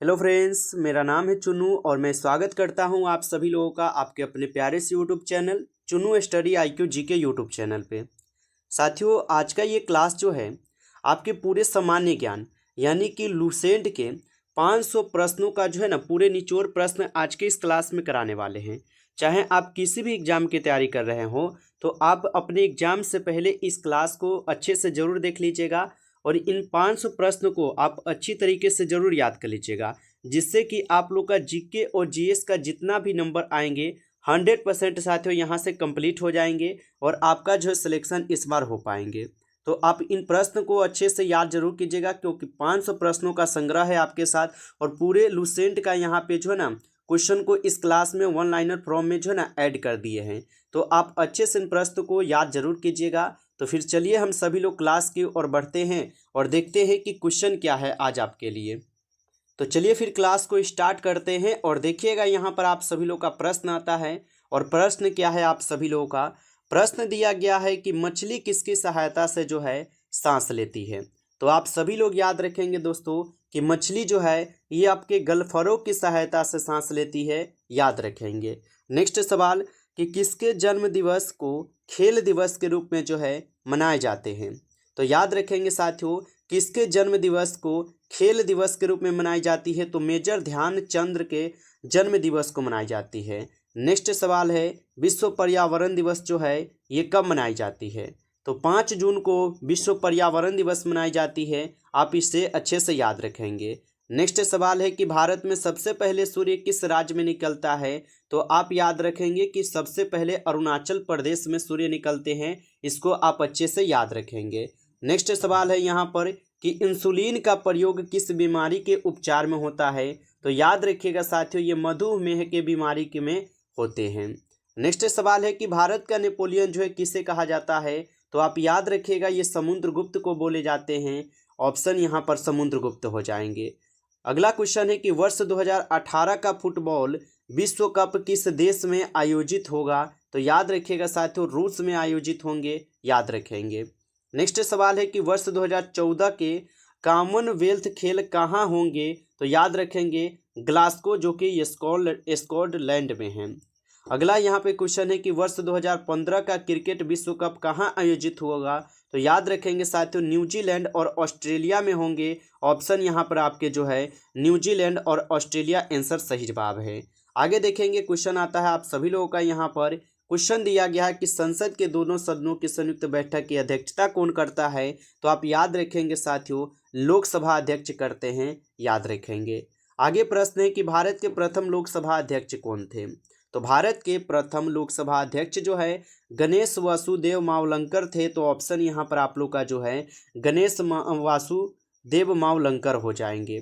Hello friends, मेरा नाम है चुन्नू और मैं स्वागत करता हूं आप सभी लोगों का आपके अपने प्यारे से YouTube channel Chunnu study IQ GK YouTube channel पे। साथियों, आज का ये क्लास जो है आपके पूरे सामान्य ज्ञान यानी कि लूसेंट के 500 प्रश्नों का जो है ना पूरे निचोड़ प्रश्न आज के इस क्लास में कराने वाले हैं। चाहे आप किसी भी एग्जाम की तैयारी कर रहे हो तो आप अपने एग्जाम से पहले इस क्लास को अच्छे से ज़रूर देख लीजिएगा और इन 500 प्रश्न को आप अच्छी तरीके से ज़रूर याद कर लीजिएगा, जिससे कि आप लोग का जीके और जीएस का जितना भी नंबर आएंगे 100% साथियों यहाँ से कंप्लीट हो जाएंगे और आपका जो सिलेक्शन इस बार हो पाएंगे। तो आप इन प्रश्न को अच्छे से याद जरूर कीजिएगा क्योंकि 500 प्रश्नों का संग्रह है आपके साथ और पूरे लूसेंट का यहाँ पे जो है ना क्वेश्चन को इस क्लास में वन लाइनर फॉर्म में जो है ना ऐड कर दिए हैं। तो आप अच्छे से इन प्रश्न को याद जरूर कीजिएगा। तो फिर चलिए हम सभी लोग क्लास की ओर बढ़ते हैं और देखते हैं कि क्वेश्चन क्या है आज आपके लिए। तो चलिए फिर क्लास को स्टार्ट करते हैं और देखिएगा यहाँ पर आप सभी लोग का प्रश्न आता है। और प्रश्न क्या है, आप सभी लोगों का प्रश्न दिया गया है कि मछली किसकी सहायता से जो है सांस लेती है। तो आप सभी लोग याद रखेंगे दोस्तों कि मछली जो है ये आपके गलफरों की सहायता से सांस लेती है, याद रखेंगे। नेक्स्ट सवाल कि किसके जन्म दिवस को खेल दिवस के रूप में जो है मनाए जाते हैं। तो याद रखेंगे साथियों, किसके जन्म दिवस को खेल दिवस के रूप में मनाई जाती है, तो मेजर ध्यानचंद के जन्म दिवस को मनाई जाती है। नेक्स्ट सवाल है विश्व पर्यावरण दिवस जो है ये कब मनाई जाती है। तो 5 जून को विश्व पर्यावरण दिवस मनाई जाती है, आप इसे अच्छे से याद रखेंगे। नेक्स्ट सवाल है कि भारत में सबसे पहले सूर्य किस राज्य में निकलता है। तो आप याद रखेंगे कि सबसे पहले अरुणाचल प्रदेश में सूर्य निकलते हैं, इसको आप अच्छे से याद रखेंगे। नेक्स्ट सवाल है यहाँ पर कि इंसुलिन का प्रयोग किस बीमारी के उपचार में होता है। तो याद रखिएगा साथियों, ये मधुमेह के बीमारी के में होते हैं। नेक्स्ट सवाल है कि भारत का नेपोलियन जो है किसे कहा जाता है। तो आप याद रखिएगा ये समुद्रगुप्त को बोले जाते हैं, ऑप्शन यहाँ पर समुद्रगुप्त हो जाएंगे। अगला क्वेश्चन है कि वर्ष 2018 का फुटबॉल विश्व कप किस देश में आयोजित होगा। तो याद रखिएगा साथियों रूस में आयोजित होंगे, याद रखेंगे। नेक्स्ट सवाल है कि वर्ष 2014 के कॉमनवेल्थ खेल कहाँ होंगे। तो याद रखेंगे ग्लासगो जो कि स्कॉटलैंड में है। अगला यहाँ पे क्वेश्चन है कि वर्ष 2015 का क्रिकेट विश्व कप कहाँ आयोजित होगा। तो याद रखेंगे साथियों न्यूजीलैंड और ऑस्ट्रेलिया में होंगे, ऑप्शन यहाँ पर आपके जो है न्यूजीलैंड और ऑस्ट्रेलिया आंसर सही जवाब है। आगे देखेंगे क्वेश्चन आता है आप सभी लोगों का, यहाँ पर क्वेश्चन दिया गया है कि संसद के दोनों सदनों की संयुक्त बैठक की अध्यक्षता कौन करता है। तो आप याद रखेंगे साथियों लोकसभा अध्यक्ष करते हैं, याद रखेंगे। आगे प्रश्न है कि भारत के प्रथम लोकसभा अध्यक्ष कौन थे। तो भारत के प्रथम लोकसभा अध्यक्ष जो है गणेश वासुदेव मावलंकर थे, तो ऑप्शन यहाँ पर आप लोग का जो है गणेश वासुदेव मावलंकर हो जाएंगे।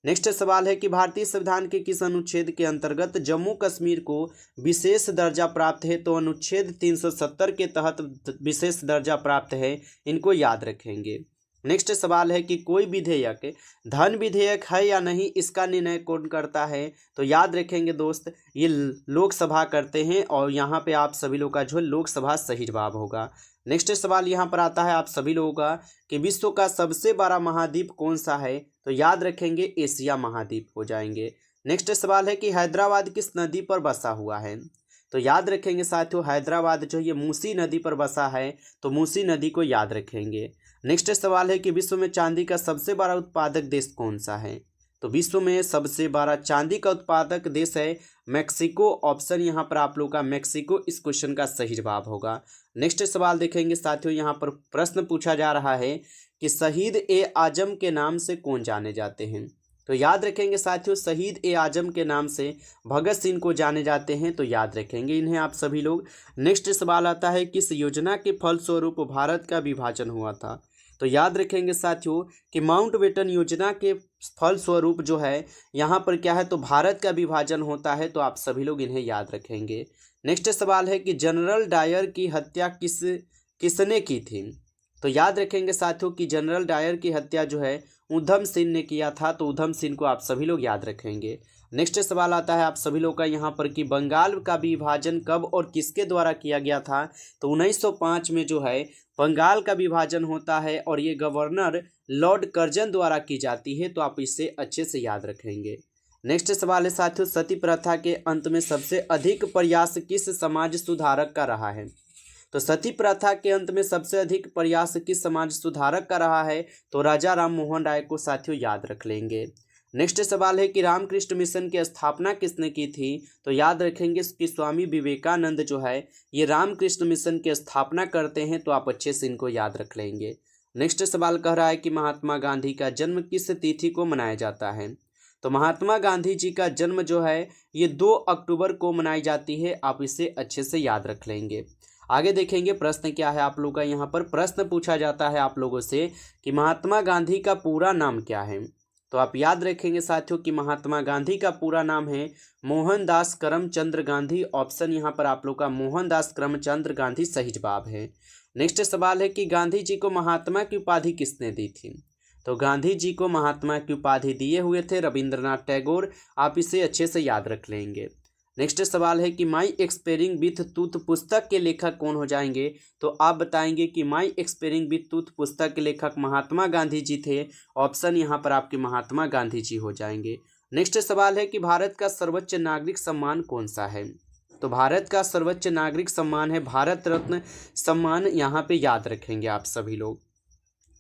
नेक्स्ट सवाल है कि भारतीय संविधान के किस अनुच्छेद के अंतर्गत जम्मू कश्मीर को विशेष दर्जा प्राप्त है। तो अनुच्छेद 370 के तहत विशेष दर्जा प्राप्त है, इनको याद रखेंगे। नेक्स्ट सवाल है कि कोई विधेयक धन विधेयक है या नहीं, इसका निर्णय कौन करता है। तो याद रखेंगे दोस्त ये लोकसभा करते हैं और यहाँ पे आप सभी लोग का जो है लोकसभा सही जवाब होगा। नेक्स्ट सवाल यहाँ पर आता है आप सभी लोगों का कि विश्व का सबसे बड़ा महाद्वीप कौन सा है। तो याद रखेंगे एशिया महाद्वीप हो जाएंगे। नेक्स्ट सवाल है कि हैदराबाद किस नदी पर बसा हुआ है। तो याद रखेंगे साथियों हैदराबाद जो ये मूसी नदी पर बसा है, तो मूसी नदी को याद रखेंगे। नेक्स्ट सवाल है कि विश्व में चांदी का सबसे बड़ा उत्पादक देश कौन सा है। तो विश्व में सबसे बड़ा चांदी का उत्पादक देश है मैक्सिको, ऑप्शन यहाँ पर आप लोग का मैक्सिको इस क्वेश्चन का सही जवाब होगा। नेक्स्ट सवाल देखेंगे साथियों, यहाँ पर प्रश्न पूछा जा रहा है कि शहीद ए आजम के नाम से कौन जाने जाते हैं। तो याद रखेंगे साथियों शहीद ए आजम के नाम से भगत सिंह को जाने जाते हैं, तो याद रखेंगे इन्हें आप सभी लोग। नेक्स्ट सवाल आता है किस योजना के फलस्वरूप भारत का विभाजन हुआ था। तो याद रखेंगे साथियों कि माउंटबेटन योजना के फलस्वरूप जो है यहाँ पर क्या है तो भारत का विभाजन होता है, तो आप सभी लोग इन्हें याद रखेंगे। नेक्स्ट सवाल है कि जनरल डायर की हत्या किसने की थी। तो याद रखेंगे साथियों कि जनरल डायर की हत्या जो है ऊधम सिंह ने किया था, तो ऊधम सिंह को आप सभी लोग याद रखेंगे। नेक्स्ट सवाल आता है आप सभी लोग का यहाँ पर कि बंगाल का विभाजन कब और किसके द्वारा किया गया था। तो 1905 में जो है बंगाल का विभाजन होता है और ये गवर्नर लॉर्ड कर्जन द्वारा की जाती है, तो आप इसे अच्छे से याद रखेंगे। नेक्स्ट सवाल है साथियों, सती प्रथा के अंत में सबसे अधिक प्रयास किस समाज सुधारक का रहा है। तो सती प्रथा के अंत में सबसे अधिक प्रयास किस समाज सुधारक का रहा है। तो राजा राम मोहन राय को साथियों याद रख लेंगे। नेक्स्ट सवाल है कि रामकृष्ण मिशन की स्थापना किसने की थी। तो याद रखेंगे कि स्वामी विवेकानंद जो है ये रामकृष्ण मिशन की स्थापना करते हैं, तो आप अच्छे से इनको याद रख लेंगे। नेक्स्ट सवाल कह रहा है कि महात्मा गांधी का जन्म किस तिथि को मनाया जाता है। तो महात्मा गांधी जी का जन्म जो है ये 2 अक्टूबर को मनाई जाती है, आप इसे अच्छे से याद रख लेंगे। आगे देखेंगे प्रश्न क्या है आप लोगों का। यहाँ पर प्रश्न पूछा जाता है आप लोगों से कि महात्मा गांधी का पूरा नाम क्या है। तो आप याद रखेंगे साथियों कि महात्मा गांधी का पूरा नाम है मोहनदास करमचंद गांधी। ऑप्शन यहाँ पर आप लोग का मोहनदास करमचंद गांधी सही जवाब है। नेक्स्ट सवाल है कि गांधी जी को महात्मा की उपाधि किसने दी थी। तो गांधी जी को महात्मा की उपाधि दिए हुए थे रविंद्रनाथ टैगोर, आप इसे अच्छे से याद रख लेंगे। नेक्स्ट सवाल है कि माई एक्सपेरिंग विथ टूथ पुस्तक के लेखक कौन हो जाएंगे। तो आप बताएंगे कि माई एक्सपेरिंग विथ टूथ पुस्तक के लेखक महात्मा गांधी जी थे। ऑप्शन यहाँ पर आपके महात्मा गांधी जी हो जाएंगे। नेक्स्ट सवाल है कि भारत का सर्वोच्च नागरिक सम्मान कौन सा है। तो भारत का सर्वोच्च नागरिक सम्मान है भारत रत्न सम्मान, यहाँ पे याद रखेंगे आप सभी लोग।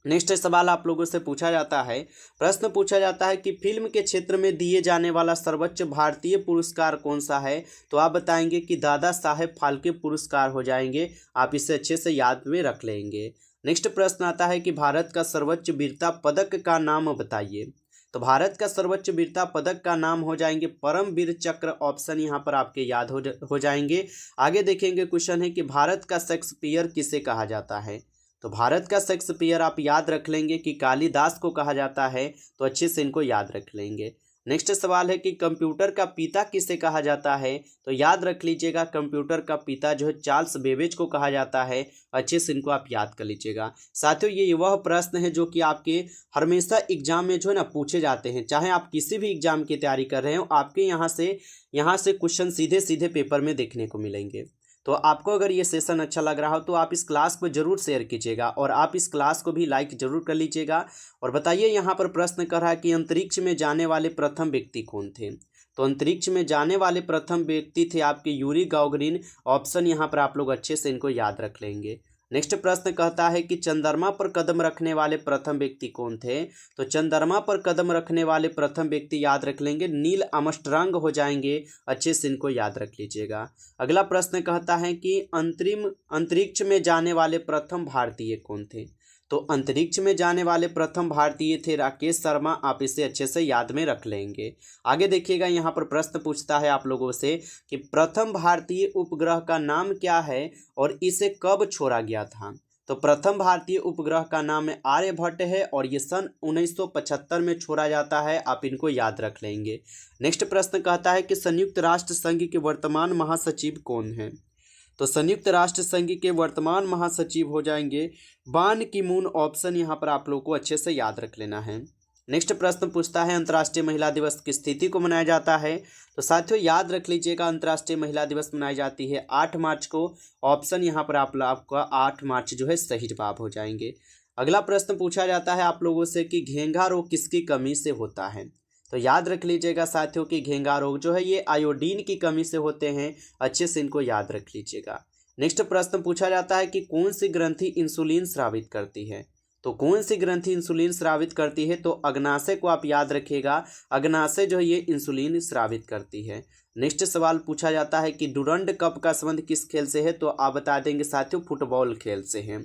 नेक्स्ट सवाल आप लोगों से पूछा जाता है, प्रश्न पूछा जाता है कि फिल्म के क्षेत्र में दिए जाने वाला सर्वोच्च भारतीय पुरस्कार कौन सा है। तो आप बताएंगे कि दादा साहेब फाल्के पुरस्कार हो जाएंगे, आप इसे अच्छे से याद में रख लेंगे। नेक्स्ट प्रश्न आता है कि भारत का सर्वोच्च वीरता पदक का नाम बताइए। तो भारत का सर्वोच्च वीरता पदक का नाम हो जाएंगे परमवीर चक्र। ऑप्शन यहाँ पर आपके याद हो जाएंगे। आगे देखेंगे क्वेश्चन है कि भारत का शेक्सपियर किसे कहा जाता है। तो भारत का शेक्सपियर आप याद रख लेंगे कि कालिदास को कहा जाता है, तो अच्छे से इनको याद रख लेंगे। नेक्स्ट सवाल है कि कंप्यूटर का पिता किसे कहा जाता है। तो याद रख लीजिएगा कंप्यूटर का पिता जो है चार्ल्स बेबेज को कहा जाता है, अच्छे से इनको आप याद कर लीजिएगा। साथियों ये वह प्रश्न है जो कि आपके हमेशा एग्जाम में जो है ना पूछे जाते हैं, चाहे आप किसी भी एग्जाम की तैयारी कर रहे हो, आपके यहाँ से क्वेश्चन सीधे सीधे पेपर में देखने को मिलेंगे। तो आपको अगर ये सेशन अच्छा लग रहा हो तो आप इस क्लास को जरूर शेयर कीजिएगा और आप इस क्लास को भी लाइक जरूर कर लीजिएगा। और बताइए यहाँ पर प्रश्न कर रहा है कि अंतरिक्ष में जाने वाले प्रथम व्यक्ति कौन थे। तो अंतरिक्ष में जाने वाले प्रथम व्यक्ति थे आपके यूरी गागरिन। ऑप्शन यहाँ पर आप लोग अच्छे से इनको याद रख लेंगे। नेक्स्ट प्रश्न कहता है कि चंद्रमा पर कदम रखने वाले प्रथम व्यक्ति कौन थे। तो चंद्रमा पर कदम रखने वाले प्रथम व्यक्ति याद रख लेंगे नील आर्मस्ट्रांग हो जाएंगे, अच्छे से इनको याद रख लीजिएगा। अगला प्रश्न कहता है कि अंतरिक्ष में जाने वाले प्रथम भारतीय कौन थे। तो अंतरिक्ष में जाने वाले प्रथम भारतीय थे राकेश शर्मा, आप इसे अच्छे से याद में रख लेंगे। आगे देखिएगा यहाँ पर प्रश्न पूछता है आप लोगों से कि प्रथम भारतीय उपग्रह का नाम क्या है और इसे कब छोड़ा गया था। तो प्रथम भारतीय उपग्रह का नाम आर्यभट्ट है और ये सन 1975 में छोड़ा जाता है, आप इनको याद रख लेंगे। नेक्स्ट प्रश्न कहता है कि संयुक्त राष्ट्र संघ के वर्तमान महासचिव कौन है। तो संयुक्त राष्ट्र संघ के वर्तमान महासचिव हो जाएंगे बान की मून। ऑप्शन यहाँ पर आप लोग को अच्छे से याद रख लेना है। नेक्स्ट प्रश्न पूछता है अंतर्राष्ट्रीय महिला दिवस किस तिथि को मनाया जाता है। तो साथियों याद रख लीजिएगा अंतर्राष्ट्रीय महिला दिवस मनाई जाती है 8 मार्च को। ऑप्शन यहाँ पर आपका 8 मार्च जो है सही जवाब हो जाएंगे। अगला प्रश्न पूछा जाता है आप लोगों से कि घेंघा रोग किसकी कमी से होता है। तो याद रख लीजिएगा साथियों कि घेंघा रोग जो है ये आयोडीन की कमी से होते हैं, अच्छे से इनको याद रख लीजिएगा। नेक्स्ट प्रश्न पूछा जाता है कि कौन सी ग्रंथि इंसुलिन स्रावित करती है। तो कौन सी ग्रंथि इंसुलिन स्रावित करती है। तो अग्नाशय को आप याद रखिएगा, अग्नाशय जो है ये इंसुलिन स्रावित करती है। नेक्स्ट सवाल पूछा जाता है कि डुरंड कप का संबंध किस खेल से है। तो आप बता देंगे साथियों फुटबॉल खेल से है।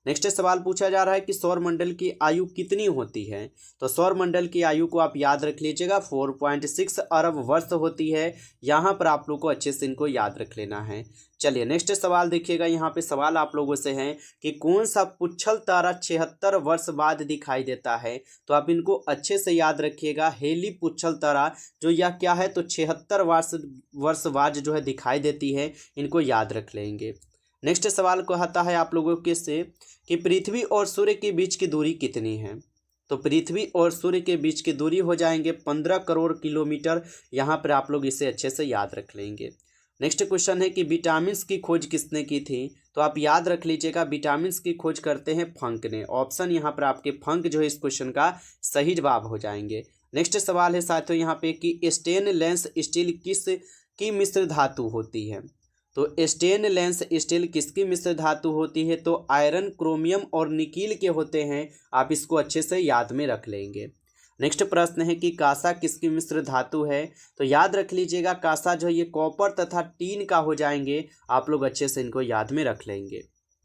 नेक्स्ट सवाल पूछा जा रहा है कि सौरमंडल की आयु कितनी होती है। तो सौरमंडल की आयु को आप याद रख लीजिएगा 4.6 अरब वर्ष होती है। यहाँ पर आप लोग को अच्छे से इनको याद रख लेना है। चलिए नेक्स्ट सवाल देखिएगा, यहाँ पे सवाल आप लोगों से है कि कौन सा पुच्छल तारा 76 वर्ष बाद दिखाई देता है। तो आप इनको अच्छे से याद रखिएगा हेली पुच्छल तारा जो यह क्या है तो 76 वर्ष बाद जो है दिखाई देती है, इनको याद रख लेंगे। नेक्स्ट सवाल को आता है आप लोगों के से कि पृथ्वी और सूर्य के बीच की दूरी कितनी है। तो पृथ्वी और सूर्य के बीच की दूरी हो जाएंगे 15 करोड़ किलोमीटर। यहाँ पर आप लोग इसे अच्छे से याद रख लेंगे। नेक्स्ट क्वेश्चन है कि विटामिन की खोज किसने की थी? तो आप याद रख लीजिएगा, विटामिन की खोज करते हैं फंक ने। ऑप्शन यहाँ पर आपके फंक जो है इस क्वेश्चन का सही जवाब हो जाएंगे। नेक्स्ट सवाल है साथियों यहाँ पे कि स्टेनलेस स्टील किस की मिश्र धातु होती है? तो स्टेनलेस स्टील किसकी मिश्र धातु होती है? तो आयरन, क्रोमियम और निकील के होते हैं। आप इसको अच्छे से याद में रख लेंगे। नेक्स्ट प्रश्न है कि कांसा किसकी मिश्र धातु है? तो याद रख लीजिएगा, कांसा जो है ये कॉपर तथा टीन का हो जाएंगे। आप लोग अच्छे से इनको याद में रख लेंगे।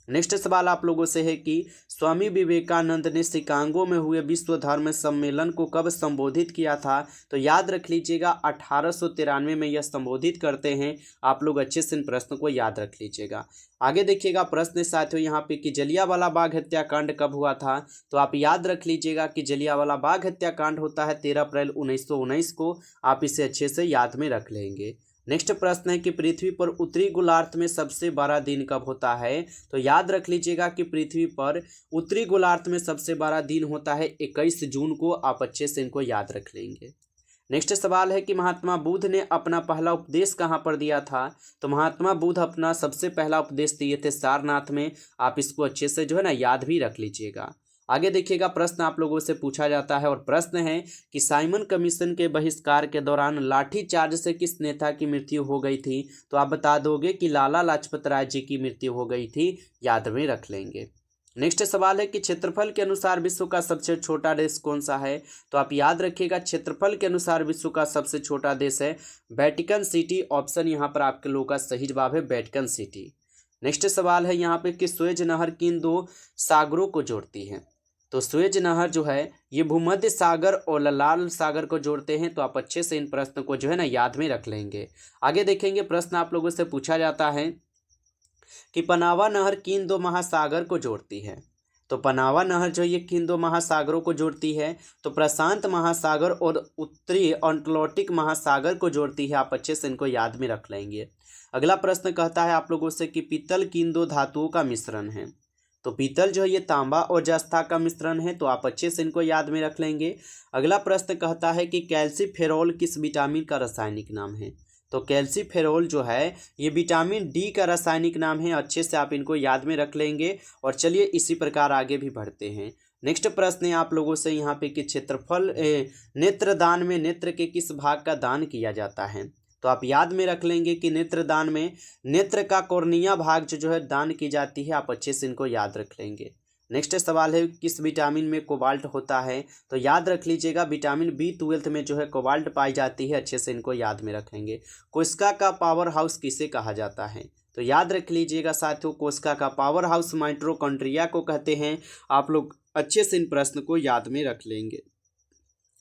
नेक्स्ट सवाल आप लोगों से है कि स्वामी विवेकानंद ने शिकागो में हुए विश्व धर्म सम्मेलन को कब संबोधित किया था? तो याद रख लीजिएगा 1893 में यह संबोधित करते हैं। आप लोग अच्छे से इन प्रश्न को याद रख लीजिएगा। आगे देखिएगा प्रश्न साथियों यहाँ पे कि जलियांवाला बाग हत्याकांड कब हुआ था? तो आप याद रख लीजिएगा कि जलियांवाला बाग हत्याकांड होता है 13 अप्रैल 1919 को। आप इसे अच्छे से याद में रख लेंगे। नेक्स्ट प्रश्न है कि पृथ्वी पर उत्तरी गोलार्ध में सबसे बड़ा दिन कब होता है? तो याद रख लीजिएगा कि पृथ्वी पर उत्तरी गोलार्ध में सबसे बड़ा दिन होता है 21 जून को। आप अच्छे से इनको याद रख लेंगे। नेक्स्ट सवाल है कि महात्मा बुद्ध ने अपना पहला उपदेश कहाँ पर दिया था? तो महात्मा बुद्ध अपना सबसे पहला उपदेश दिए थे सारनाथ में। आप इसको अच्छे से जो है ना याद भी रख लीजिएगा। आगे देखिएगा प्रश्न आप लोगों से पूछा जाता है और प्रश्न है कि साइमन कमीशन के बहिष्कार के दौरान लाठीचार्ज से किस नेता की मृत्यु हो गई थी? तो आप बता दोगे कि लाला लाजपत राय जी की मृत्यु हो गई थी। याद में रख लेंगे। नेक्स्ट सवाल है कि क्षेत्रफल के अनुसार विश्व का सबसे छोटा देश कौन सा है? तो आप याद रखिएगा, क्षेत्रफल के अनुसार विश्व का सबसे छोटा देश है वेटिकन सिटी। ऑप्शन यहाँ पर आपके लोगों का सही जवाब है वेटिकन सिटी। नेक्स्ट सवाल है यहाँ पे कि सुएज नहर किन दो सागरों को जोड़ती है? तो सुएज नहर जो है ये भूमध्य सागर और लाल सागर को जोड़ते हैं। तो आप अच्छे से इन प्रश्न को जो है ना याद में रख लेंगे। आगे देखेंगे प्रश्न आप लोगों से पूछा जाता है कि पनावा नहर किन दो महासागर को जोड़ती है? तो पनावा नहर जो ये किन दो महासागरों को जोड़ती है? तो प्रशांत महासागर और उत्तरी अटलांटिक महासागर को जोड़ती है। आप अच्छे से इनको याद में रख लेंगे। अगला प्रश्न कहता है आप लोगों से कि पीतल किन दो धातुओं का मिश्रण है? तो पीतल जो है ये तांबा और जस्ता का मिश्रण है। तो आप अच्छे से इनको याद में रख लेंगे। अगला प्रश्न कहता है कि कैल्सीफेरॉल किस विटामिन का रासायनिक नाम है? तो कैल्सीफेरॉल जो है ये विटामिन डी का रासायनिक नाम है। अच्छे से आप इनको याद में रख लेंगे। और चलिए इसी प्रकार आगे भी बढ़ते हैं। नेक्स्ट प्रश्न है आप लोगों से यहाँ पे कि क्षेत्रफल नेत्रदान में नेत्र के किस भाग का दान किया जाता है? तो आप याद में रख लेंगे कि नेत्रदान में नेत्र का कॉर्निया भाग जो है दान की जाती है। आप अच्छे से इनको याद रख लेंगे। नेक्स्ट सवाल है किस विटामिन में कोबाल्ट होता है? तो याद रख लीजिएगा विटामिन B12 में जो है कोबाल्ट पाई जाती है। अच्छे से इनको याद में रखेंगे। कोशिका का पावर हाउस किसे कहा जाता है? तो याद रख लीजिएगा साथियों, कोशिका का पावर हाउस माइटोकॉन्ड्रिया को कहते हैं। आप लोग अच्छे से इन प्रश्न को याद में रख लेंगे।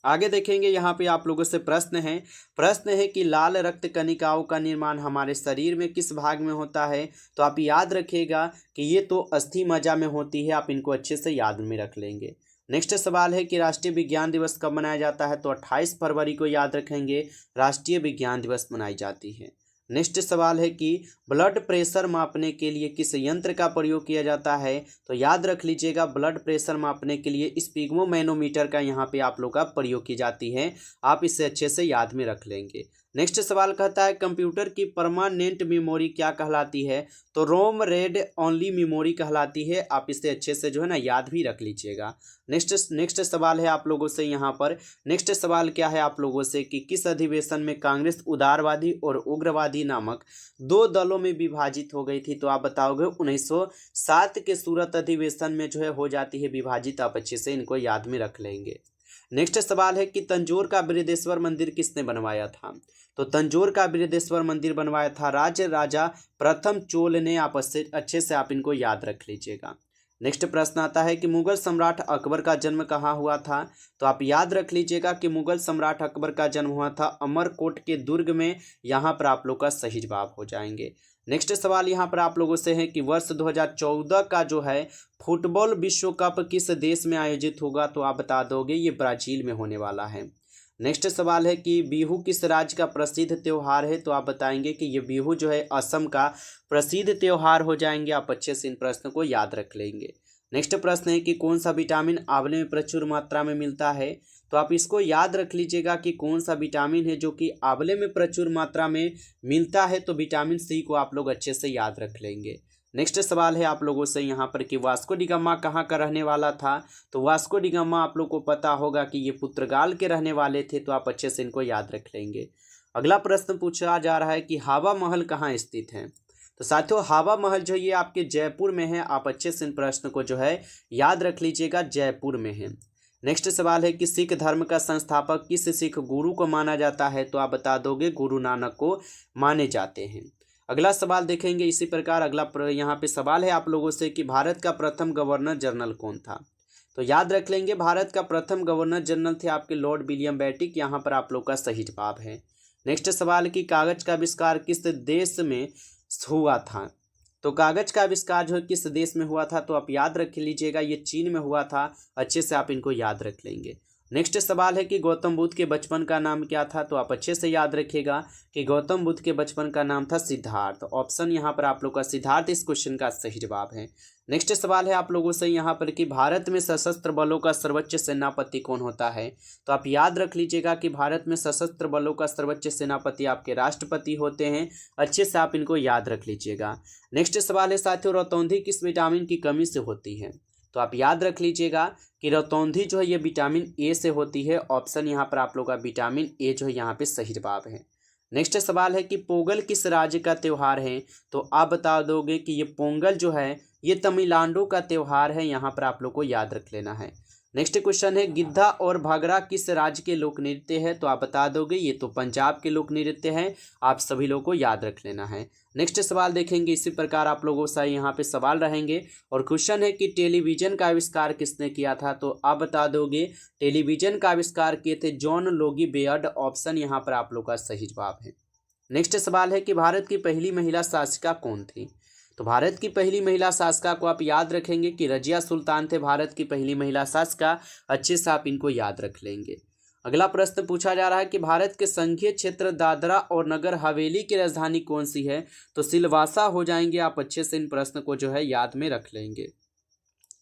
आगे देखेंगे यहाँ पे आप लोगों से प्रश्न है कि लाल रक्त कणिकाओं का निर्माण हमारे शरीर में किस भाग में होता है? तो आप याद रखिएगा कि ये तो अस्थि मज्जा में होती है। आप इनको अच्छे से याद में रख लेंगे। नेक्स्ट सवाल है कि राष्ट्रीय विज्ञान दिवस कब मनाया जाता है? तो 28 फरवरी को याद रखेंगे राष्ट्रीय विज्ञान दिवस मनाई जाती है। नेक्स्ट सवाल है कि ब्लड प्रेशर मापने के लिए किस यंत्र का प्रयोग किया जाता है? तो याद रख लीजिएगा ब्लड प्रेशर मापने के लिए स्पिग्मोमैनोमीटर का यहाँ पे आप लोग का प्रयोग की जाती है। आप इसे अच्छे से याद में रख लेंगे। नेक्स्ट सवाल कहता है कंप्यूटर की परमानेंट मेमोरी क्या कहलाती है? तो रोम रेड ओनली मेमोरी कहलाती है। आप इसे अच्छे से जो है ना याद भी रख लीजिएगा। नेक्स्ट सवाल है आप लोगों से यहाँ पर। नेक्स्ट सवाल क्या है आप लोगों से कि किस अधिवेशन में कांग्रेस उदारवादी और उग्रवादी नामक दो दलों में विभाजित हो गई थी? तो आप बताओगे 1907 के सूरत अधिवेशन में जो है हो जाती है विभाजित। आप अच्छे से इनको याद में रख लेंगे। नेक्स्ट सवाल है कि तंजौर का बृहदेश्वर मंदिर किसने बनवाया था? तो तंजौर का बृहदेश्वर मंदिर बनवाया था राजा प्रथम चोल ने। आप अच्छे से आप इनको याद रख लीजिएगा। नेक्स्ट प्रश्न आता है कि मुगल सम्राट अकबर का जन्म कहाँ हुआ था? तो आप याद रख लीजिएगा कि मुगल सम्राट अकबर का जन्म हुआ था अमरकोट के दुर्ग में। यहाँ पर आप लोग का सही जवाब हो जाएंगे। नेक्स्ट सवाल यहाँ पर आप लोगों से है कि वर्ष 2014 का जो है फुटबॉल विश्व कप किस देश में आयोजित होगा? तो आप बता दोगे ये ब्राजील में होने वाला है। नेक्स्ट सवाल है कि बिहू किस राज्य का प्रसिद्ध त्यौहार है? तो आप बताएंगे कि ये बिहू जो है असम का प्रसिद्ध त्यौहार हो जाएंगे। आप अच्छे से इन प्रश्न को याद रख लेंगे। नेक्स्ट प्रश्न है कि कौन सा विटामिन आंवले में प्रचुर मात्रा में मिलता है। तो आप इसको याद रख लीजिएगा कि कौन सा विटामिन है जो कि आंवले में प्रचुर मात्रा में मिलता है। तो विटामिन सी को आप लोग अच्छे से याद रख लेंगे। नेक्स्ट सवाल है आप लोगों से यहाँ पर कि वास्को डी गामा कहाँ का रहने वाला था। तो वास्को डी गामा आप लोग को पता होगा कि ये पुर्तगाल के रहने वाले थे। तो आप अच्छे से इनको याद रख लेंगे। अगला प्रश्न पूछा जा रहा है कि हवा महल कहाँ स्थित है। तो साथियों हवा महल जो ये आपके जयपुर में है। आप अच्छे से इन प्रश्न को जो है याद रख लीजिएगा, जयपुर में है। नेक्स्ट सवाल है कि सिख धर्म का संस्थापक किस सिख गुरु को माना जाता है। तो आप बता दोगे गुरु नानक को माने जाते हैं। अगला सवाल देखेंगे इसी प्रकार। अगला यहाँ पे सवाल है आप लोगों से कि भारत का प्रथम गवर्नर जनरल कौन था। तो याद रख लेंगे भारत का प्रथम गवर्नर जनरल थे आपके लॉर्ड विलियम बेंटिक। यहाँ पर आप लोग का सही जवाब है। नेक्स्ट सवाल कि कागज का आविष्कार किस देश में हुआ था। तो कागज का आविष्कार जो किस देश में हुआ था। तो आप याद रख लीजिएगा ये चीन में हुआ था। अच्छे से आप इनको याद रख लेंगे। नेक्स्ट सवाल है कि गौतम बुद्ध के बचपन का नाम क्या था। तो आप अच्छे से याद रखिएगा कि गौतम बुद्ध के बचपन का नाम था सिद्धार्थ। ऑप्शन यहाँ पर आप लोग का सिद्धार्थ इस क्वेश्चन का सही जवाब है। नेक्स्ट सवाल है आप लोगों से यहाँ पर कि भारत में सशस्त्र बलों का सर्वोच्च सेनापति कौन होता है। तो आप याद रख लीजिएगा कि भारत में सशस्त्र बलों का सर्वोच्च सेनापति आपके राष्ट्रपति होते हैं। अच्छे से आप इनको याद रख लीजिएगा। नेक्स्ट सवाल है साथियों रतौंधी किस विटामिन की कमी से होती है। तो आप याद रख लीजिएगा कि रतौंधी जो है ये विटामिन ए से होती है। ऑप्शन यहाँ पर आप लोग का विटामिन ए जो है यहाँ पे सही जवाब है। नेक्स्ट सवाल है कि पोंगल किस राज्य का त्यौहार है। तो आप बता दोगे कि ये पोंगल जो है ये तमिलनाडु का त्यौहार है। यहाँ पर आप लोग को याद रख लेना है। नेक्स्ट क्वेश्चन है गिद्धा और भागरा किस राज्य के लोक नृत्य है। तो आप बता दोगे ये तो पंजाब के लोक नृत्य है। आप सभी लोगों को याद रख लेना है। नेक्स्ट सवाल देखेंगे इसी प्रकार आप लोगों से यहाँ पे सवाल रहेंगे और क्वेश्चन है कि टेलीविजन का आविष्कार किसने किया था। तो आप बता दोगे टेलीविजन का आविष्कार किए थे जॉन लोगी बेयर्ड। ऑप्शन यहाँ पर आप लोग का सही जवाब है। नेक्स्ट सवाल है कि भारत की पहली महिला शासिका कौन थी। तो भारत की पहली महिला शासिका को आप याद रखेंगे कि रजिया सुल्तान थे भारत की पहली महिला शासिका। अच्छे से आप इनको याद रख लेंगे। अगला प्रश्न पूछा जा रहा है कि भारत के संघीय क्षेत्र दादरा और नगर हवेली की राजधानी कौन सी है। तो सिलवासा हो जाएंगे। आप अच्छे से इन प्रश्न को जो है याद में रख लेंगे।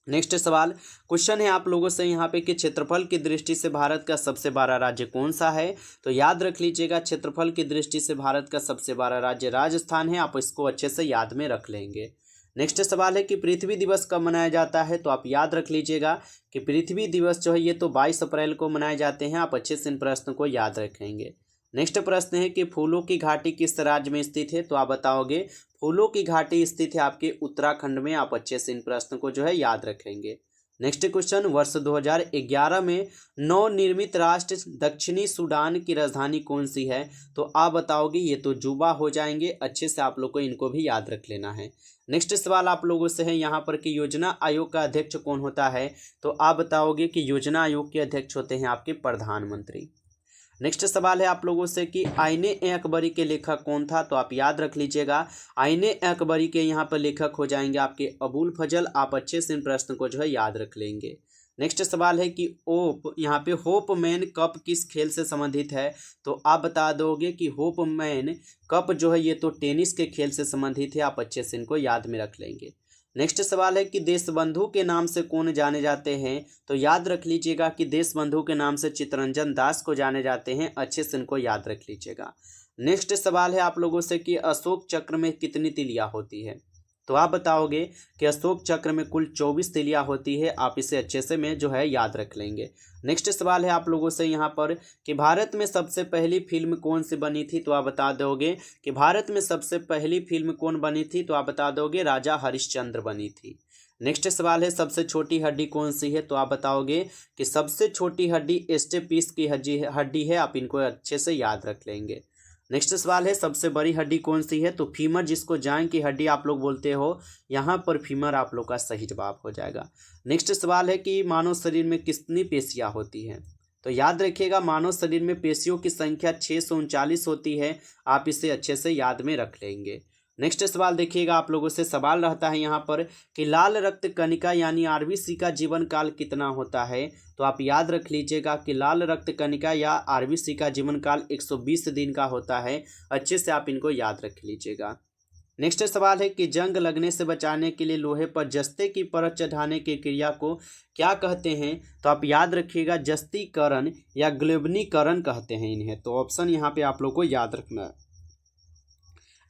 नेक्स्ट सवाल क्वेश्चन है आप लोगों से यहाँ पे कि क्षेत्रफल की दृष्टि से भारत का सबसे बड़ा राज्य कौन सा है। तो याद रख लीजिएगा क्षेत्रफल की दृष्टि से भारत का सबसे बड़ा राज्य राजस्थान है। आप इसको अच्छे से याद में रख लेंगे। नेक्स्ट सवाल है कि पृथ्वी दिवस कब मनाया जाता है। तो आप याद रख लीजिएगा कि पृथ्वी दिवस जो है ये तो 22 अप्रैल को मनाए जाते हैं। आप अच्छे से इन प्रश्न को याद रखेंगे। नेक्स्ट प्रश्न है कि फूलों की घाटी किस राज्य में स्थित है। तो आप बताओगे फूलों की घाटी स्थित है आपके उत्तराखंड में। आप अच्छे से इन प्रश्न को जो है याद रखेंगे। नेक्स्ट क्वेश्चन वर्ष 2011 में नवनिर्मित राष्ट्र दक्षिणी सूडान की राजधानी कौन सी है। तो आप बताओगे ये तो जुबा हो जाएंगे। अच्छे से आप लोग को इनको भी याद रख लेना है। नेक्स्ट सवाल आप लोगों से है यहाँ पर कि योजना आयोग का अध्यक्ष कौन होता है। तो आप बताओगे कि योजना आयोग के अध्यक्ष होते हैं आपके प्रधानमंत्री। नेक्स्ट सवाल है आप लोगों से कि आईन-ए-अकबरी के लेखक कौन था। तो आप याद रख लीजिएगा आईन-ए-अकबरी के यहाँ पर लेखक हो जाएंगे आपके अबुल फजल। आप अच्छे से इन प्रश्न को जो है याद रख लेंगे। नेक्स्ट सवाल है कि यहाँ पे होप मैन कप किस खेल से संबंधित है। तो आप बता दोगे कि होप मैन कप जो है ये तो टेनिस के खेल से संबंधित है। आप अच्छे से इनको याद में रख लेंगे। नेक्स्ट सवाल है कि देशबंधु के नाम से कौन जाने जाते हैं। तो याद रख लीजिएगा कि देशबंधु के नाम से चित्तरंजन दास को जाने जाते हैं। अच्छे से इनको याद रख लीजिएगा। नेक्स्ट सवाल है आप लोगों से कि अशोक चक्र में कितनी तिलियां होती है। तो आप बताओगे कि अशोक चक्र में कुल 24 तिलियां होती है। आप इसे अच्छे से में जो है याद रख लेंगे। नेक्स्ट सवाल है आप लोगों से यहाँ पर कि भारत में सबसे पहली फिल्म कौन सी बनी थी। तो आप बता दोगे कि भारत में सबसे पहली फिल्म कौन बनी थी। तो आप बता दोगे राजा हरिश्चंद्र बनी थी। नेक्स्ट सवाल है सबसे छोटी हड्डी कौन सी है। तो आप बताओगे कि सबसे छोटी हड्डी स्टेपीस की हड्डी है। आप इनको अच्छे से याद रख लेंगे। नेक्स्ट सवाल है सबसे बड़ी हड्डी कौन सी है। तो फीमर, जिसको जांघ की हड्डी आप लोग बोलते हो, यहाँ पर फीमर आप लोग का सही जवाब हो जाएगा। नेक्स्ट सवाल है कि मानव शरीर में कितनी पेशियाँ होती हैं। तो याद रखिएगा मानव शरीर में पेशियों की संख्या 639 होती है। आप इसे अच्छे से याद में रख लेंगे। नेक्स्ट सवाल देखिएगा आप लोगों से सवाल रहता है यहाँ पर कि लाल रक्त कणिका यानी आरबीसी का जीवन काल कितना होता है। तो आप याद रख लीजिएगा कि लाल रक्त कणिका या आरबीसी का जीवन काल 120 दिन का होता है। अच्छे से आप इनको याद रख लीजिएगा। नेक्स्ट सवाल है कि जंग लगने से बचाने के लिए लोहे पर जस्ते की परत चढ़ाने की क्रिया को क्या कहते हैं? तो आप याद रखिएगा, जस्तीकरण या ग्लेबनीकरण कहते हैं इन्हें। तो ऑप्शन यहाँ पे आप लोग को याद रखना है।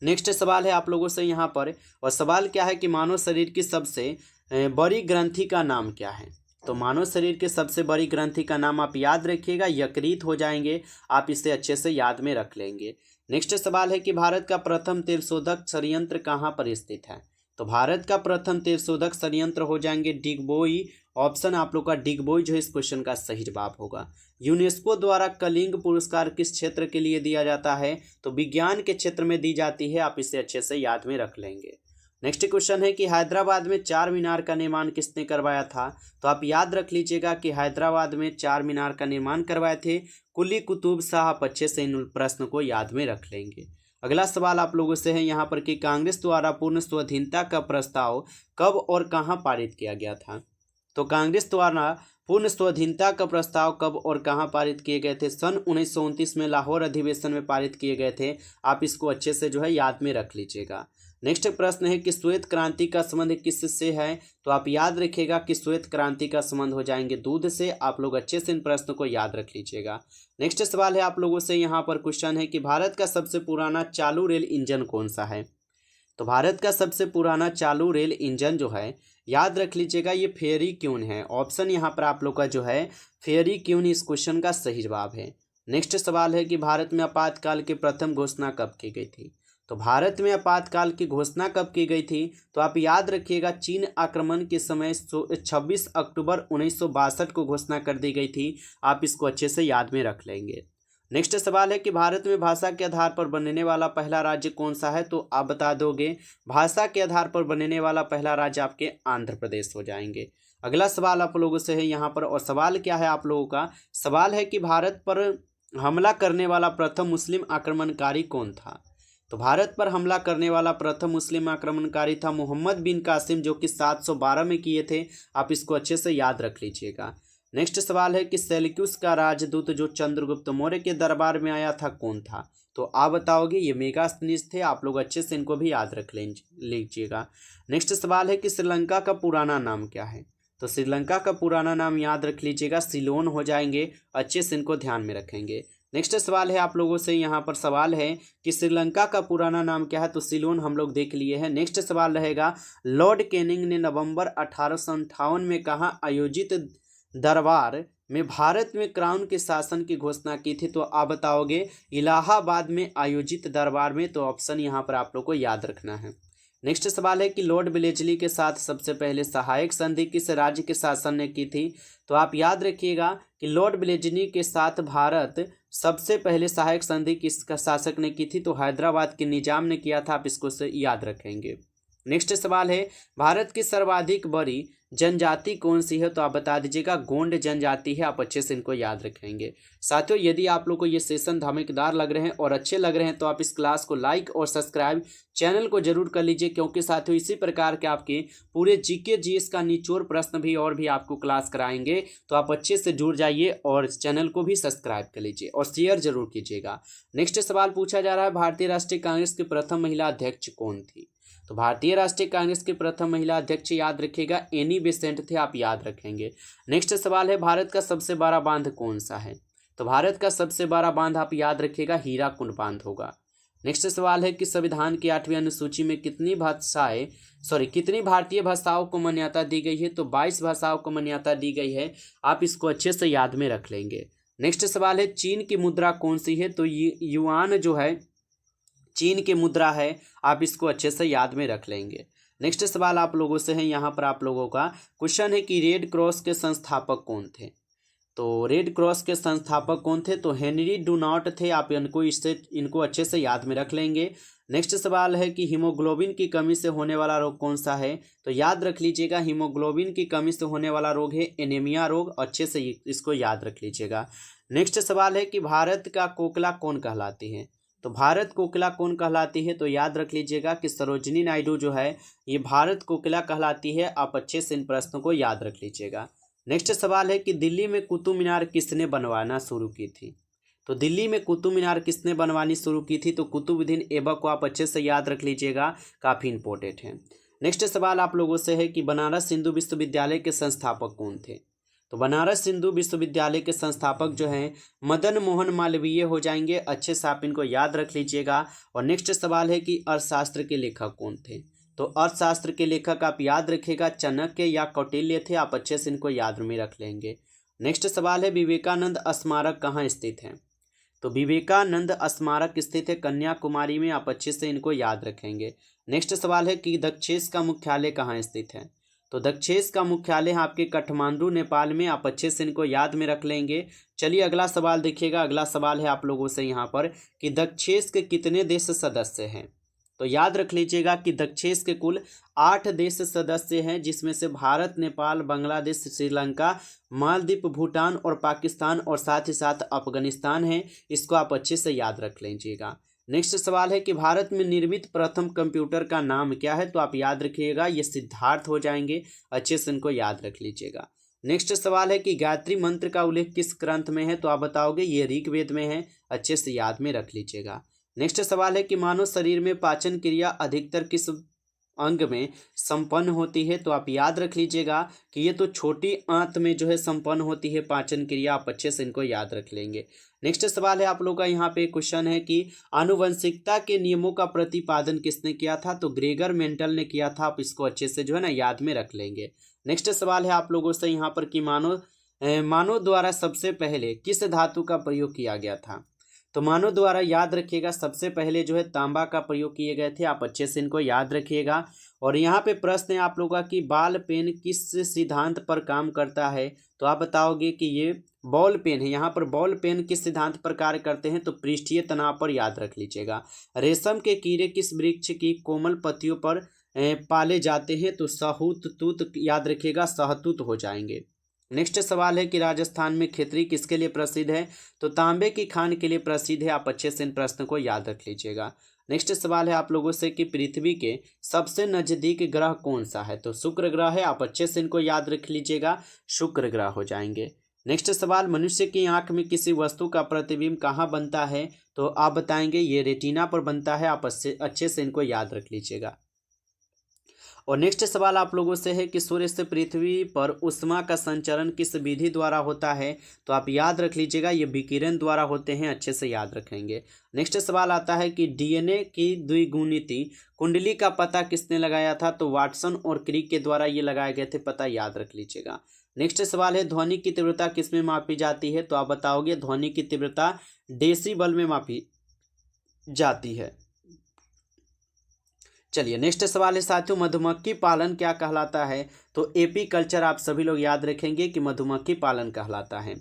नेक्स्ट सवाल है आप लोगों से यहाँ पर, और सवाल क्या है कि मानव शरीर की सबसे बड़ी ग्रंथि का नाम क्या है? तो मानव शरीर के सबसे बड़ी ग्रंथि का नाम आप याद रखिएगा, यकृत हो जाएंगे। आप इसे अच्छे से याद में रख लेंगे। नेक्स्ट सवाल है कि भारत का प्रथम तेल शोधक संयंत्र कहाँ पर स्थित है? तो भारत का प्रथम तेल शोधक संयंत्र हो जाएंगे डिगबोई। ऑप्शन आप लोग का डिगबोई जो है इस क्वेश्चन का सही जवाब होगा। यूनेस्को द्वारा कलिंग पुरस्कार किस क्षेत्र के लिए दिया जाता है? तो विज्ञान के क्षेत्र में दी जाती है। आप इसे अच्छे से याद में रख लेंगे। नेक्स्ट क्वेश्चन है कि हैदराबाद में चार मीनार का निर्माण किसने करवाया था? तो आप याद रख लीजिएगा कि हैदराबाद में चार मीनार का निर्माण करवाए थे कुली कुतुब शाह। आप अच्छे से इन प्रश्न को याद में रख लेंगे। अगला सवाल आप लोगों से है यहाँ पर कि कांग्रेस द्वारा पूर्ण स्वाधीनता का प्रस्ताव कब और कहाँ पारित किया गया था? तो कांग्रेस द्वारा पूर्ण स्वाधीनता का प्रस्ताव कब और कहाँ पारित किए गए थे? सन 1929 में लाहौर अधिवेशन में पारित किए गए थे। आप इसको अच्छे से जो है याद में रख लीजिएगा। नेक्स्ट प्रश्न है कि श्वेत क्रांति का संबंध किससे है? तो आप याद रखिएगा कि श्वेत क्रांति का संबंध हो जाएंगे दूध से। आप लोग अच्छे से इन प्रश्नों को याद रख लीजिएगा। नेक्स्ट सवाल है आप लोगों से यहाँ पर क्वेश्चन है कि भारत का सबसे पुराना चालू रेल इंजन कौन सा है? तो भारत का सबसे पुराना चालू रेल इंजन जो है याद रख लीजिएगा, ये फेरी क्यून है। ऑप्शन यहाँ पर आप लोग का जो है फेरी क्यून इस क्वेश्चन का सही जवाब है। नेक्स्ट सवाल है कि भारत में आपातकाल की प्रथम घोषणा कब की गई थी? तो भारत में आपातकाल की घोषणा कब की गई थी? तो आप याद रखिएगा, चीन आक्रमण के समय 26 अक्टूबर 1962 को घोषणा कर दी गई थी। आप इसको अच्छे से याद में रख लेंगे। नेक्स्ट सवाल है कि भारत में भाषा के आधार पर बनने वाला पहला राज्य कौन सा है? तो आप बता दोगे, भाषा के आधार पर बनने वाला पहला राज्य आपके आंध्र प्रदेश हो जाएंगे। अगला सवाल आप लोगों से है यहाँ पर, और सवाल क्या है आप लोगों का? सवाल है कि भारत पर हमला करने वाला प्रथम मुस्लिम आक्रमणकारी कौन था? तो भारत पर हमला करने वाला प्रथम मुस्लिम आक्रमणकारी था मोहम्मद बिन कासिम, जो कि 712 में किए थे। आप इसको अच्छे से याद रख लीजिएगा। नेक्स्ट सवाल है कि सेल्यूकस का राजदूत जो चंद्रगुप्त मौर्य के दरबार में आया था कौन था? तो आप बताओगे, ये मेगास्थनीज थे। आप लोग अच्छे से इनको भी याद रख लीजिएगा। नेक्स्ट सवाल है कि श्रीलंका का पुराना नाम क्या है? तो श्रीलंका का पुराना नाम याद रख लीजिएगा, सिलोन हो जाएंगे। अच्छे से इनको ध्यान में रखेंगे। नेक्स्ट सवाल है आप लोगों से यहाँ पर, सवाल है कि श्रीलंका का पुराना नाम क्या है? तो सिलोन हम लोग देख लिए हैं। नेक्स्ट सवाल रहेगा, लॉर्ड कैनिंग ने नवंबर 1858 में कहाँ आयोजित दरबार में भारत में क्राउन के शासन की घोषणा की थी? तो आप बताओगे, इलाहाबाद में आयोजित दरबार में। तो ऑप्शन यहाँ पर आप लोग को याद रखना है। नेक्स्ट सवाल है कि लॉर्ड वेलेस्ली के साथ सबसे पहले सहायक संधि किस राज्य के शासन ने की थी? तो आप याद रखिएगा कि लॉर्ड वेलेस्ली के साथ भारत सबसे पहले सहायक संधि किस शासक ने की थी? तो हैदराबाद के निजाम ने किया था। आप इसको से याद रखेंगे। नेक्स्ट सवाल है, भारत की सर्वाधिक बड़ी जनजाति कौन सी है? तो आप बता दीजिएगा, गोंड जनजाति है। आप अच्छे से इनको याद रखेंगे। साथियों, यदि आप लोग को ये सेशन धमाकेदार लग रहे हैं और अच्छे लग रहे हैं तो आप इस क्लास को लाइक और सब्सक्राइब चैनल को जरूर कर लीजिए, क्योंकि साथियों इसी प्रकार के आपके पूरे जीके जीएस का निचोड़ प्रश्न भी और भी आपको क्लास कराएंगे। तो आप अच्छे से जुड़ जाइए और चैनल को भी सब्सक्राइब कर लीजिए और शेयर जरूर कीजिएगा। नेक्स्ट सवाल पूछा जा रहा है, भारतीय राष्ट्रीय कांग्रेस की प्रथम महिला अध्यक्ष कौन थी? तो भारतीय राष्ट्रीय कांग्रेस की प्रथम महिला अध्यक्ष याद रखिएगा, एनी बेसेंट थे। आप याद रखेंगे। नेक्स्ट सवाल है, भारत का सबसे बड़ा बांध कौन सा है? तो भारत का सबसे बड़ा बांध आप याद रखिएगा, हीराकुंड बांध होगा। नेक्स्ट सवाल है कि संविधान की 8वीं अनुसूची में कितनी भारतीय भाषाओं को मान्यता दी गई है? तो 22 भाषाओं को मान्यता दी गई है। आप इसको अच्छे से याद में रख लेंगे। नेक्स्ट सवाल है, चीन की मुद्रा कौन सी है? तो युआन जो है चीन की मुद्रा है। आप इसको अच्छे से याद में रख लेंगे। नेक्स्ट सवाल आप लोगों से है यहाँ पर, आप लोगों का क्वेश्चन है कि रेड क्रॉस के संस्थापक कौन थे? तो रेड क्रॉस के संस्थापक कौन थे? तो हेनरी डुनान्ट थे। आप इनको अच्छे से याद में रख लेंगे। नेक्स्ट सवाल है कि हीमोग्लोबिन की कमी से होने वाला रोग कौन सा है? तो याद रख लीजिएगा, हीमोग्लोबिन की कमी से होने वाला रोग है एनीमिया रोग। अच्छे से इसको याद रख लीजिएगा। नेक्स्ट सवाल है कि भारत का कोकिला कौन कहलाती है? तो भारत कोकिला कौन कहलाती है? तो याद रख लीजिएगा कि सरोजिनी नायडू जो है ये भारत कोकिला कहलाती है। आप अच्छे से इन प्रश्नों को याद रख लीजिएगा। नेक्स्ट सवाल है कि दिल्ली में कुतुब मीनार किसने बनवाना शुरू की थी? तो दिल्ली में कुतुब मीनार किसने बनवानी शुरू की थी? तो कुतुबुद्दीन ऐबक को आप अच्छे से याद रख लीजिएगा, काफ़ी इंपॉर्टेंट है। नेक्स्ट सवाल आप लोगों से है कि बनारस हिंदू विश्वविद्यालय के संस्थापक कौन थे? तो बनारस हिंदू विश्वविद्यालय के संस्थापक जो हैं मदन मोहन मालवीय हो जाएंगे, अच्छे से आप इनको याद रख लीजिएगा। और नेक्स्ट सवाल है कि अर्थशास्त्र के लेखक कौन थे? तो अर्थशास्त्र के लेखक आप याद रखिएगा चाणक्य या कौटिल्य थे, आप अच्छे से इनको याद में रख लेंगे। नेक्स्ट सवाल है विवेकानंद स्मारक कहाँ स्थित है? तो विवेकानंद स्मारक स्थित है कन्याकुमारी में, आप अच्छे से इनको याद रखेंगे। नेक्स्ट सवाल है कि दक्षेस का मुख्यालय कहाँ स्थित है? तो दक्षेस का मुख्यालय है आपके काठमांडू नेपाल में, आप अच्छे से इनको याद में रख लेंगे। चलिए अगला सवाल देखिएगा। अगला सवाल है आप लोगों से यहाँ पर कि दक्षेस के कितने देश सदस्य हैं? तो याद रख लीजिएगा कि दक्षेस के कुल 8 देश सदस्य हैं, जिसमें से भारत, नेपाल, बांग्लादेश, श्रीलंका, मालदीव, भूटान और पाकिस्तान और साथ ही साथ अफगानिस्तान है। इसको आप अच्छे से याद रख लीजिएगा। नेक्स्ट सवाल है कि भारत में निर्मित प्रथम कंप्यूटर का नाम क्या है? तो आप याद रखिएगा ये सिद्धार्थ हो जाएंगे, अच्छे से इनको याद रख लीजिएगा। नेक्स्ट सवाल है कि गायत्री मंत्र का उल्लेख किस ग्रंथ में है? तो आप बताओगे ये ऋग्वेद में है, अच्छे से याद में रख लीजिएगा। नेक्स्ट सवाल है कि मानव शरीर में पाचन क्रिया अधिकतर किस अंग में संपन्न होती है? तो आप याद रख लीजिएगा कि ये तो छोटी आंत में जो है संपन्न होती है पाचन क्रिया, आप अच्छे से इनको याद रख लेंगे। नेक्स्ट सवाल है आप लोग का यहाँ पे क्वेश्चन है कि आनुवंशिकता के नियमों का प्रतिपादन किसने किया था? तो ग्रेगर मेंटल ने किया था, आप इसको अच्छे से जो है ना याद में रख लेंगे। नेक्स्ट सवाल है आप लोगों से यहाँ पर कि मानव द्वारा सबसे पहले किस धातु का प्रयोग किया गया था? तो मानव द्वारा याद रखिएगा सबसे पहले जो है तांबा का प्रयोग किए गए थे, आप अच्छे से इनको याद रखिएगा। और यहाँ पे प्रश्न है आप लोगों का कि बॉल पेन किस सिद्धांत पर काम करता है? तो आप बताओगे कि ये बॉल पेन है। यहाँ पर बॉल पेन किस सिद्धांत पर कार्य करते हैं? तो पृष्ठीय तनाव पर, याद रख लीजिएगा। रेशम के कीड़े किस वृक्ष की कोमल पत्तियों पर पाले जाते हैं? तो सहूत तूत, याद रखिएगा सहतूत हो जाएंगे। नेक्स्ट सवाल है कि राजस्थान में खितरी किसके लिए प्रसिद्ध है? तो तांबे की खान के लिए प्रसिद्ध है, आप अच्छे से इन प्रश्न को याद रख लीजिएगा। नेक्स्ट सवाल है आप लोगों से कि पृथ्वी के सबसे नजदीक ग्रह कौन सा है? तो शुक्र ग्रह है, आप अच्छे से इनको याद रख लीजिएगा, शुक्र ग्रह हो जाएंगे। नेक्स्ट सवाल मनुष्य की आंख में किसी वस्तु का प्रतिबिंब कहाँ बनता है? तो आप बताएंगे ये रेटिना पर बनता है, आप अच्छे से इनको याद रख लीजिएगा। और नेक्स्ट सवाल आप लोगों से है कि सूर्य से पृथ्वी पर ऊष्मा का संचरण किस विधि द्वारा होता है? तो आप याद रख लीजिएगा ये विकिरण द्वारा होते हैं, अच्छे से याद रखेंगे। नेक्स्ट सवाल आता है कि डीएनए की द्विगुणित कुंडली का पता किसने लगाया था? तो वाटसन और क्रिक के द्वारा ये लगाए गए थे, पता याद रख लीजिएगा। नेक्स्ट सवाल है ध्वनि की तीव्रता किसमें मापी जाती है? तो आप बताओगे ध्वनि की तीव्रता डेसिबल में मापी जाती है। चलिए नेक्स्ट सवाल है साथियों मधुमक्खी पालन क्या कहलाता है? तो एपी कल्चर, आप सभी लोग याद रखेंगे कि मधुमक्खी पालन कहलाता है।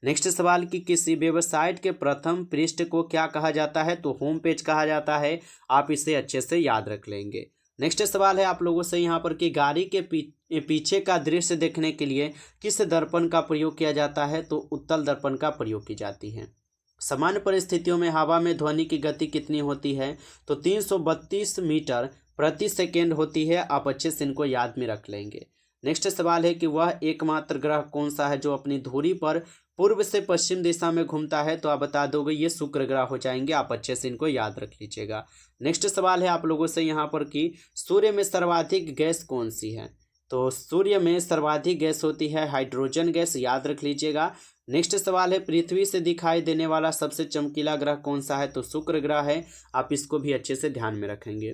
नेक्स्ट सवाल कि किसी वेबसाइट के प्रथम पृष्ठ को क्या कहा जाता है? तो होम पेज कहा जाता है, आप इसे अच्छे से याद रख लेंगे। नेक्स्ट सवाल है आप लोगों से यहाँ पर कि गाड़ी के पीछे का दृश्य देखने के लिए किस दर्पण का प्रयोग किया जाता है? तो उत्तल दर्पण का प्रयोग की जाती है। सामान्य परिस्थितियों में हवा में ध्वनि की गति कितनी होती है? तो 332 मीटर प्रति सेकेंड होती है, आप अच्छे से इनको याद में रख लेंगे। नेक्स्ट सवाल है कि वह एकमात्र ग्रह कौन सा है जो अपनी धुरी पर पूर्व से पश्चिम दिशा में घूमता है? तो आप बता दोगे ये शुक्र ग्रह हो जाएंगे, आप अच्छे से इनको याद रख लीजिएगा। नेक्स्ट सवाल है आप लोगों से यहाँ पर कि सूर्य में सर्वाधिक गैस कौन सी है? तो सूर्य में सर्वाधिक गैस होती है हाइड्रोजन गैस, याद रख लीजिएगा। नेक्स्ट सवाल है पृथ्वी से दिखाई देने वाला सबसे चमकीला ग्रह कौन सा है? तो शुक्र ग्रह है, आप इसको भी अच्छे से ध्यान में रखेंगे।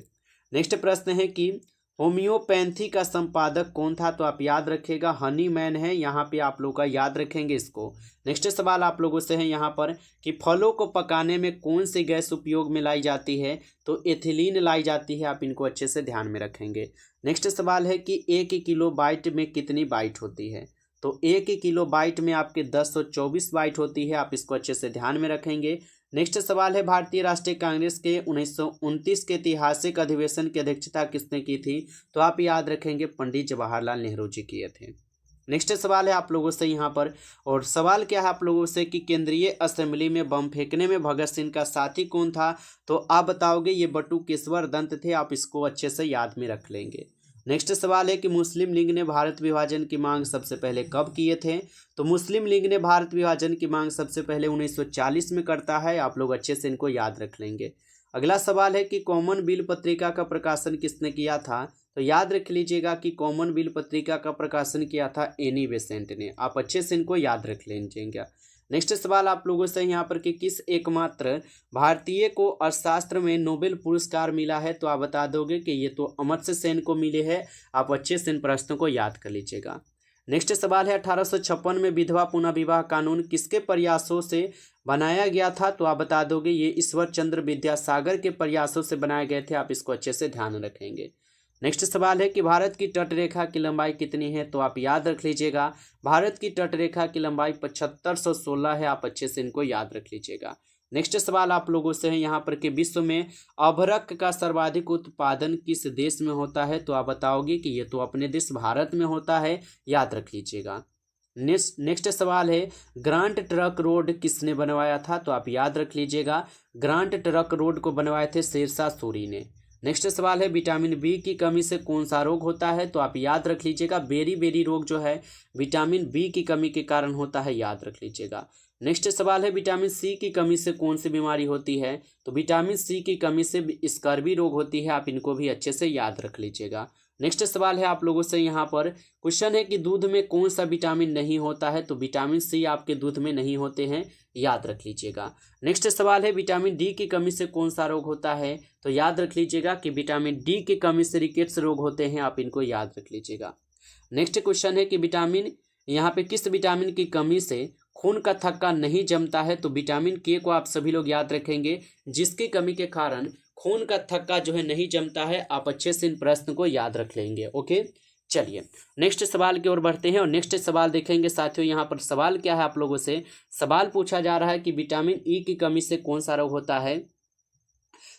नेक्स्ट प्रश्न है कि होम्योपैथी का संपादक कौन था? तो आप याद रखिएगा हनी मैन है, यहाँ पे आप लोग का याद रखेंगे इसको। नेक्स्ट सवाल आप लोगों से है यहाँ पर कि फलों को पकाने में कौन सी गैस उपयोग में लाई जाती है? तो एथिलीन लाई जाती है, आप इनको अच्छे से ध्यान में रखेंगे। नेक्स्ट सवाल है कि 1 किलो बाइट में कितनी बाइट होती है? तो 1 किलो बाइट में आपके 1024 बाइट होती है, आप इसको अच्छे से ध्यान में रखेंगे। नेक्स्ट सवाल है भारतीय राष्ट्रीय कांग्रेस के 1929 के ऐतिहासिक अधिवेशन की अध्यक्षता किसने की थी? तो आप याद रखेंगे पंडित जवाहरलाल नेहरू जी किए थे। नेक्स्ट सवाल है आप लोगों से यहाँ पर, और सवाल क्या है आप लोगों से कि केंद्रीय असेंबली में बम फेंकने में भगत सिंह का साथी कौन था? तो आप बताओगे ये बटुकेश्वर दत्त थे, आप इसको अच्छे से याद में रख लेंगे। नेक्स्ट सवाल है कि मुस्लिम लीग ने भारत विभाजन की मांग सबसे पहले कब किए थे? तो मुस्लिम लीग ने भारत विभाजन की मांग सबसे पहले 1940 में करता है। आप लोग अच्छे से इनको याद रख लेंगे। अगला सवाल है कि कॉमनवेल्थ पत्रिका का प्रकाशन किसने किया था? तो याद रख लीजिएगा कि कॉमनवेल्थ पत्रिका का प्रकाशन किया था एनी बेसेंट ने। आप अच्छे से इनको याद रख लीजिएगा। नेक्स्ट सवाल आप लोगों से यहाँ पर कि किस एकमात्र भारतीय को अर्थशास्त्र में नोबेल पुरस्कार मिला है? तो आप बता दोगे कि ये तो अमर्त्य सेन को मिले हैं। आप अच्छे से इन प्रश्नों को याद कर लीजिएगा। नेक्स्ट सवाल है 1856 में विधवा पुनः विवाह कानून किसके प्रयासों से बनाया गया था? तो आप बता दोगे ये ईश्वर चंद्र विद्यासागर के प्रयासों से बनाए गए थे। आप इसको अच्छे से ध्यान रखेंगे। नेक्स्ट सवाल है कि भारत की तटरेखा की लंबाई कितनी है? तो आप याद रख लीजिएगा भारत की तटरेखा की लंबाई 7516 है। आप अच्छे से इनको याद रख लीजिएगा। नेक्स्ट सवाल आप लोगों से है यहाँ पर कि विश्व में अभ्रक का सर्वाधिक उत्पादन किस देश में होता है? तो आप बताओगे कि ये तो अपने देश भारत में होता है। याद रख लीजिएगा। नेक्स्ट सवाल है ग्रांट ट्रंक रोड किसने बनवाया था? तो आप याद रख लीजिएगा ग्रांट ट्रंक रोड को बनवाए थे शेरशाह सूरी ने। नेक्स्ट सवाल है विटामिन बी की कमी से कौन सा रोग होता है? तो आप याद रख लीजिएगा बेरी रोग जो है विटामिन बी की कमी के कारण होता है। याद रख लीजिएगा। नेक्स्ट सवाल है विटामिन सी की कमी से कौन सी बीमारी होती है? तो विटामिन सी की कमी से स्कर्वी रोग होती है। आप इनको भी अच्छे से याद रख लीजिएगा। नेक्स्ट सवाल है आप लोगों से यहाँ पर क्वेश्चन है कि दूध में कौन सा विटामिन नहीं होता है? तो विटामिन सी आपके दूध में नहीं होते हैं। याद रख लीजिएगा। नेक्स्ट सवाल है विटामिन डी की कमी से कौन सा रोग होता है? तो याद रख लीजिएगा कि विटामिन डी की कमी से रिकेट्स रोग होते हैं। आप इनको याद रख लीजिएगा। नेक्स्ट क्वेश्चन है कि विटामिन यहाँ पे किस विटामिन की कमी से खून का थक्का नहीं जमता है? तो विटामिन के को आप सभी लोग याद रखेंगे जिसकी कमी के कारण खून का थक्का जो है नहीं जमता है। आप अच्छे से इन प्रश्न को याद रख लेंगे। ओके, चलिए नेक्स्ट सवाल की ओर बढ़ते हैं और नेक्स्ट सवाल देखेंगे साथियों। यहाँ पर सवाल क्या है आप लोगों से सवाल पूछा जा रहा है कि विटामिन ई की कमी से कौन सा रोग होता है?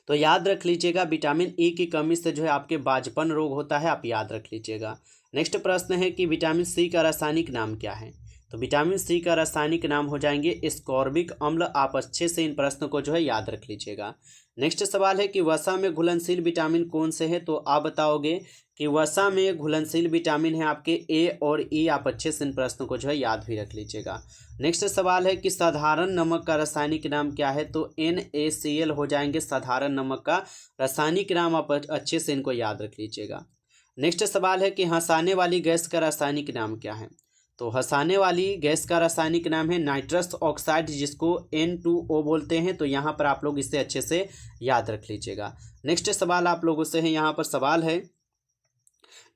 तो याद रख लीजिएगा विटामिन ई की कमी से जो है आपके बाजपन रोग होता है। आप याद रख लीजिएगा। नेक्स्ट प्रश्न है कि विटामिन सी का रासायनिक नाम क्या है? तो विटामिन सी का रासायनिक नाम हो जाएंगे एस्कॉर्बिक अम्ल। आप अच्छे से इन प्रश्नों को जो है याद रख लीजिएगा। नेक्स्ट सवाल है कि वसा में घुलनशील विटामिन कौन से हैं? तो आप बताओगे कि वसा में घुलनशील विटामिन है आपके ए और ई। आप अच्छे से इन प्रश्नों को जो है याद भी रख लीजिएगा। नेक्स्ट सवाल है कि साधारण नमक का रासायनिक नाम क्या है? तो NaCl हो जाएंगे साधारण नमक का रासायनिक नाम। आप अच्छे से इनको याद रख लीजिएगा। नेक्स्ट सवाल है कि हंसाने वाली गैस का रासायनिक नाम क्या है? तो हंसाने वाली गैस का रासायनिक नाम है नाइट्रस ऑक्साइड जिसको N2O बोलते हैं। तो यहाँ पर आप लोग इसे अच्छे से याद रख लीजिएगा। नेक्स्ट सवाल आप लोगों से है यहाँ पर सवाल है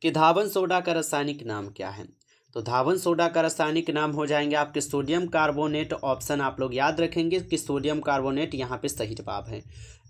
कि धावन सोडा का रासायनिक नाम क्या है? तो धावन सोडा का रासायनिक नाम हो जाएंगे आपके सोडियम कार्बोनेट। ऑप्शन आप लोग याद रखेंगे कि सोडियम कार्बोनेट यहाँ पे सही जवाब है।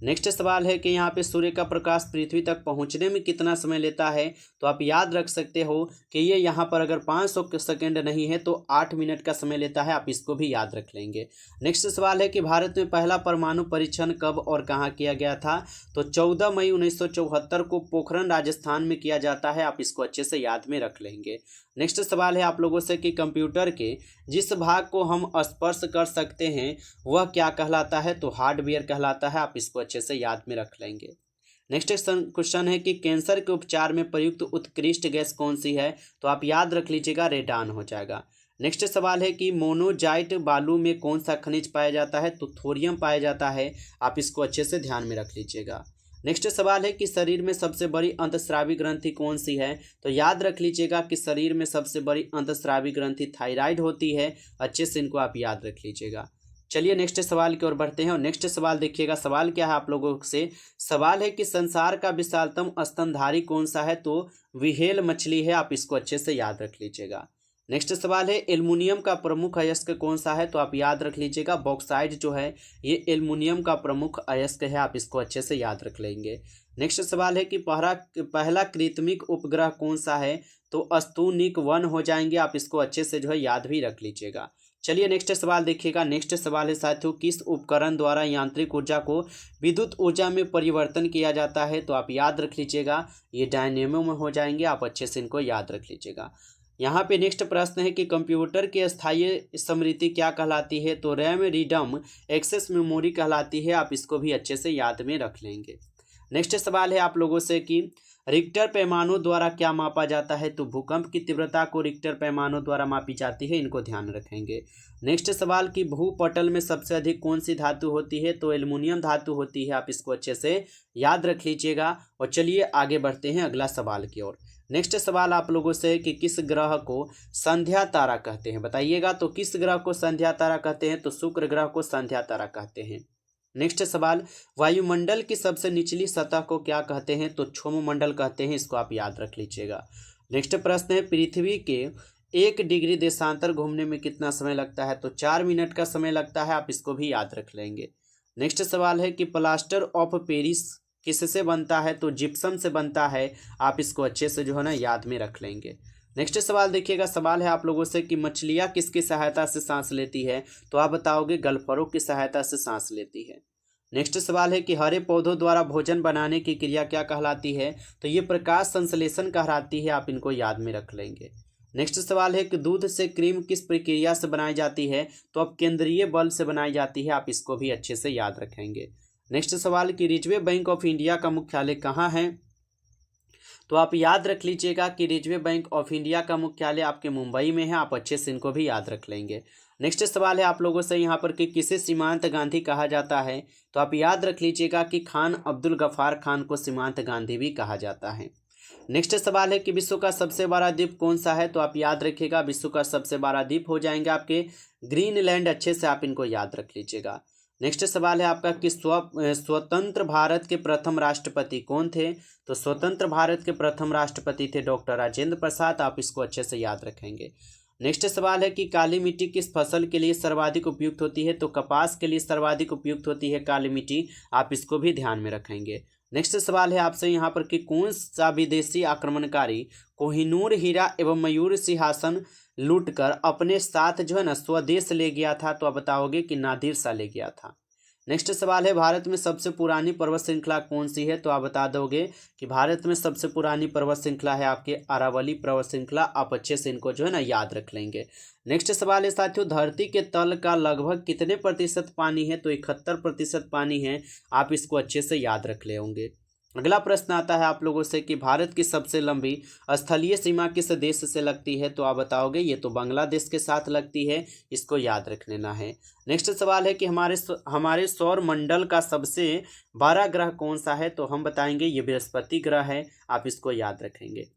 नेक्स्ट सवाल है कि यहाँ पे सूर्य का प्रकाश पृथ्वी तक पहुँचने में कितना समय लेता है? तो आप याद रख सकते हो कि ये यहाँ पर अगर 500 सेकेंड नहीं है तो 8 मिनट का समय लेता है। आप इसको भी याद रख लेंगे। नेक्स्ट सवाल है कि भारत में पहला परमाणु परीक्षण कब और कहाँ किया गया था? तो 14 मई 1974 को पोखरण राजस्थान में किया जाता है। आप इसको अच्छे से याद में रख लेंगे। नेक्स्ट सवाल है आप लोगों से कि कंप्यूटर के जिस भाग को हम स्पर्श कर सकते हैं वह क्या कहलाता है? तो हार्डवेयर कहलाता है। आप इसको अच्छे से याद में रख लेंगे। नेक्स्ट क्वेश्चन है कि कैंसर के उपचार में प्रयुक्त उत्कृष्ट गैस कौन सी है? तो आप याद रख लीजिएगा रेडान हो जाएगा। नेक्स्ट सवाल है कि मोनोजाइट बालू में कौन सा खनिज पाया जाता है? तो थोरियम पाया जाता है। आप इसको अच्छे से ध्यान में रख लीजिएगा। नेक्स्ट सवाल है कि शरीर में सबसे बड़ी अंतस्रावी ग्रंथि कौन सी है? तो याद रख लीजिएगा कि शरीर में सबसे बड़ी अंतस्रावी ग्रंथि थायराइड होती है। अच्छे से इनको आप याद रख लीजिएगा। चलिए नेक्स्ट सवाल की ओर बढ़ते हैं और नेक्स्ट सवाल देखिएगा। सवाल क्या है आप लोगों से सवाल है कि संसार का विशालतम स्तनधारी कौन सा है? तो व्हेल मछली है। आप इसको अच्छे से याद रख लीजिएगा। नेक्स्ट सवाल है एल्युमिनियम का प्रमुख अयस्क कौन सा है? तो आप याद रख लीजिएगा बॉक्साइट जो है ये एल्युमिनियम का प्रमुख अयस्क है। आप इसको अच्छे से याद रख लेंगे। नेक्स्ट सवाल है कि पहला कृत्रिम उपग्रह कौन सा है? तो स्पुतनिक 1 हो जाएंगे। आप इसको अच्छे से जो है याद भी रख लीजिएगा। चलिए नेक्स्ट सवाल देखिएगा। नेक्स्ट सवाल है साथियों किस उपकरण द्वारा यांत्रिक ऊर्जा को विद्युत ऊर्जा में परिवर्तन किया जाता है? तो आप याद रख लीजिएगा ये डायनेमो में हो जाएंगे। आप अच्छे से इनको याद रख लीजिएगा। यहाँ पे नेक्स्ट प्रश्न है कि कंप्यूटर की अस्थायी स्मृति क्या कहलाती है? तो रैम रिडम एक्सेस मेमोरी कहलाती है। आप इसको भी अच्छे से याद में रख लेंगे। नेक्स्ट सवाल है आप लोगों से कि रिक्टर पैमानों द्वारा क्या मापा जाता है? तो भूकंप की तीव्रता को रिक्टर पैमानों द्वारा मापी जाती है, इनको ध्यान रखेंगे। नेक्स्ट सवाल कि भूपटल में सबसे अधिक कौन सी धातु होती है? तो एल्युमिनियम धातु होती है, आप इसको अच्छे से याद रख लीजिएगा। और चलिए आगे बढ़ते हैं अगला सवाल की ओर। नेक्स्ट सवाल आप लोगों से कि किस ग्रह को संध्या तारा कहते हैं, बताइएगा। तो किस ग्रह को संध्या तारा कहते हैं? तो शुक्र ग्रह को संध्या तारा कहते हैं। नेक्स्ट सवाल, वायुमंडल की सबसे निचली सतह को क्या कहते हैं? तो क्षोममंडल कहते हैं, इसको आप याद रख लीजिएगा। नेक्स्ट प्रश्न है, पृथ्वी के 1 डिग्री देशांतर घूमने में कितना समय लगता है? तो 4 मिनट का समय लगता है, आप इसको भी याद रख लेंगे। नेक्स्ट सवाल है कि प्लास्टर ऑफ पेरिस किससे बनता है? तो जिप्सम से बनता है, आप इसको अच्छे से जो है ना याद में रख लेंगे। नेक्स्ट सवाल देखिएगा, सवाल है आप लोगों से कि मछलियाँ किसकी सहायता से सांस लेती है? तो आप बताओगे गल्फरों की सहायता से सांस लेती है। नेक्स्ट सवाल है कि हरे पौधों द्वारा भोजन बनाने की क्रिया क्या कहलाती है? तो ये प्रकाश संश्लेषण कहलाती है, आप इनको याद में रख लेंगे। नेक्स्ट सवाल है कि दूध से क्रीम किस प्रक्रिया से बनाई जाती है? तो अब केंद्रीय बल से बनाई जाती है, आप इसको भी अच्छे से याद रखेंगे। नेक्स्ट सवाल कि रिजर्व बैंक ऑफ इंडिया का मुख्यालय कहाँ है? तो आप याद रख लीजिएगा कि रिजर्व बैंक ऑफ इंडिया का मुख्यालय आपके मुंबई में है, आप अच्छे से इनको भी याद रख लेंगे। नेक्स्ट सवाल है आप लोगों से यहाँ पर कि किसे सीमांत गांधी कहा जाता है? तो आप याद रख लीजिएगा कि खान अब्दुल गफ्फार खान को सीमांत गांधी भी कहा जाता है। नेक्स्ट सवाल है कि विश्व का सबसे बड़ा द्वीप कौन सा है? तो आप याद रखिएगा विश्व का सबसे बड़ा द्वीप हो जाएंगे आपके ग्रीनलैंड, अच्छे से आप इनको याद रख लीजिएगा। नेक्स्ट सवाल है आपका कि स्वतंत्र भारत के प्रथम राष्ट्रपति कौन थे? तो स्वतंत्र भारत के प्रथम राष्ट्रपति थे डॉक्टर राजेंद्र प्रसाद, आप इसको अच्छे से याद रखेंगे। नेक्स्ट सवाल है कि काली मिट्टी किस फसल के लिए सर्वाधिक उपयुक्त होती है? तो कपास के लिए सर्वाधिक उपयुक्त होती है काली मिट्टी, आप इसको भी ध्यान में रखेंगे। नेक्स्ट सवाल है आपसे यहाँ पर कि कौन सा विदेशी आक्रमणकारी कोहिनूर हीरा एवं मयूर सिंहासन लूटकर अपने साथ जो है ना स्वदेश ले गया था? तो आप बताओगे कि नादिर शाह ले गया था। नेक्स्ट सवाल है भारत में सबसे पुरानी पर्वत श्रृंखला कौन सी है? तो आप बता दोगे कि भारत में सबसे पुरानी पर्वत श्रृंखला है आपके अरावली पर्वत श्रृंखला, आप अच्छे से इनको जो है ना याद रख लेंगे। नेक्स्ट सवाल है साथियों, धरती के तल का लगभग कितने प्रतिशत पानी है? तो 71% पानी है, आप इसको अच्छे से याद रख ले होंगे। अगला प्रश्न आता है आप लोगों से कि भारत की सबसे लंबी स्थलीय सीमा किस देश से लगती है? तो आप बताओगे ये तो बांग्लादेश के साथ लगती है, इसको याद रख लेना है। नेक्स्ट सवाल है कि हमारे सौर मंडल का सबसे बड़ा ग्रह कौन सा है? तो हम बताएंगे ये बृहस्पति ग्रह है, आप इसको याद रखेंगे।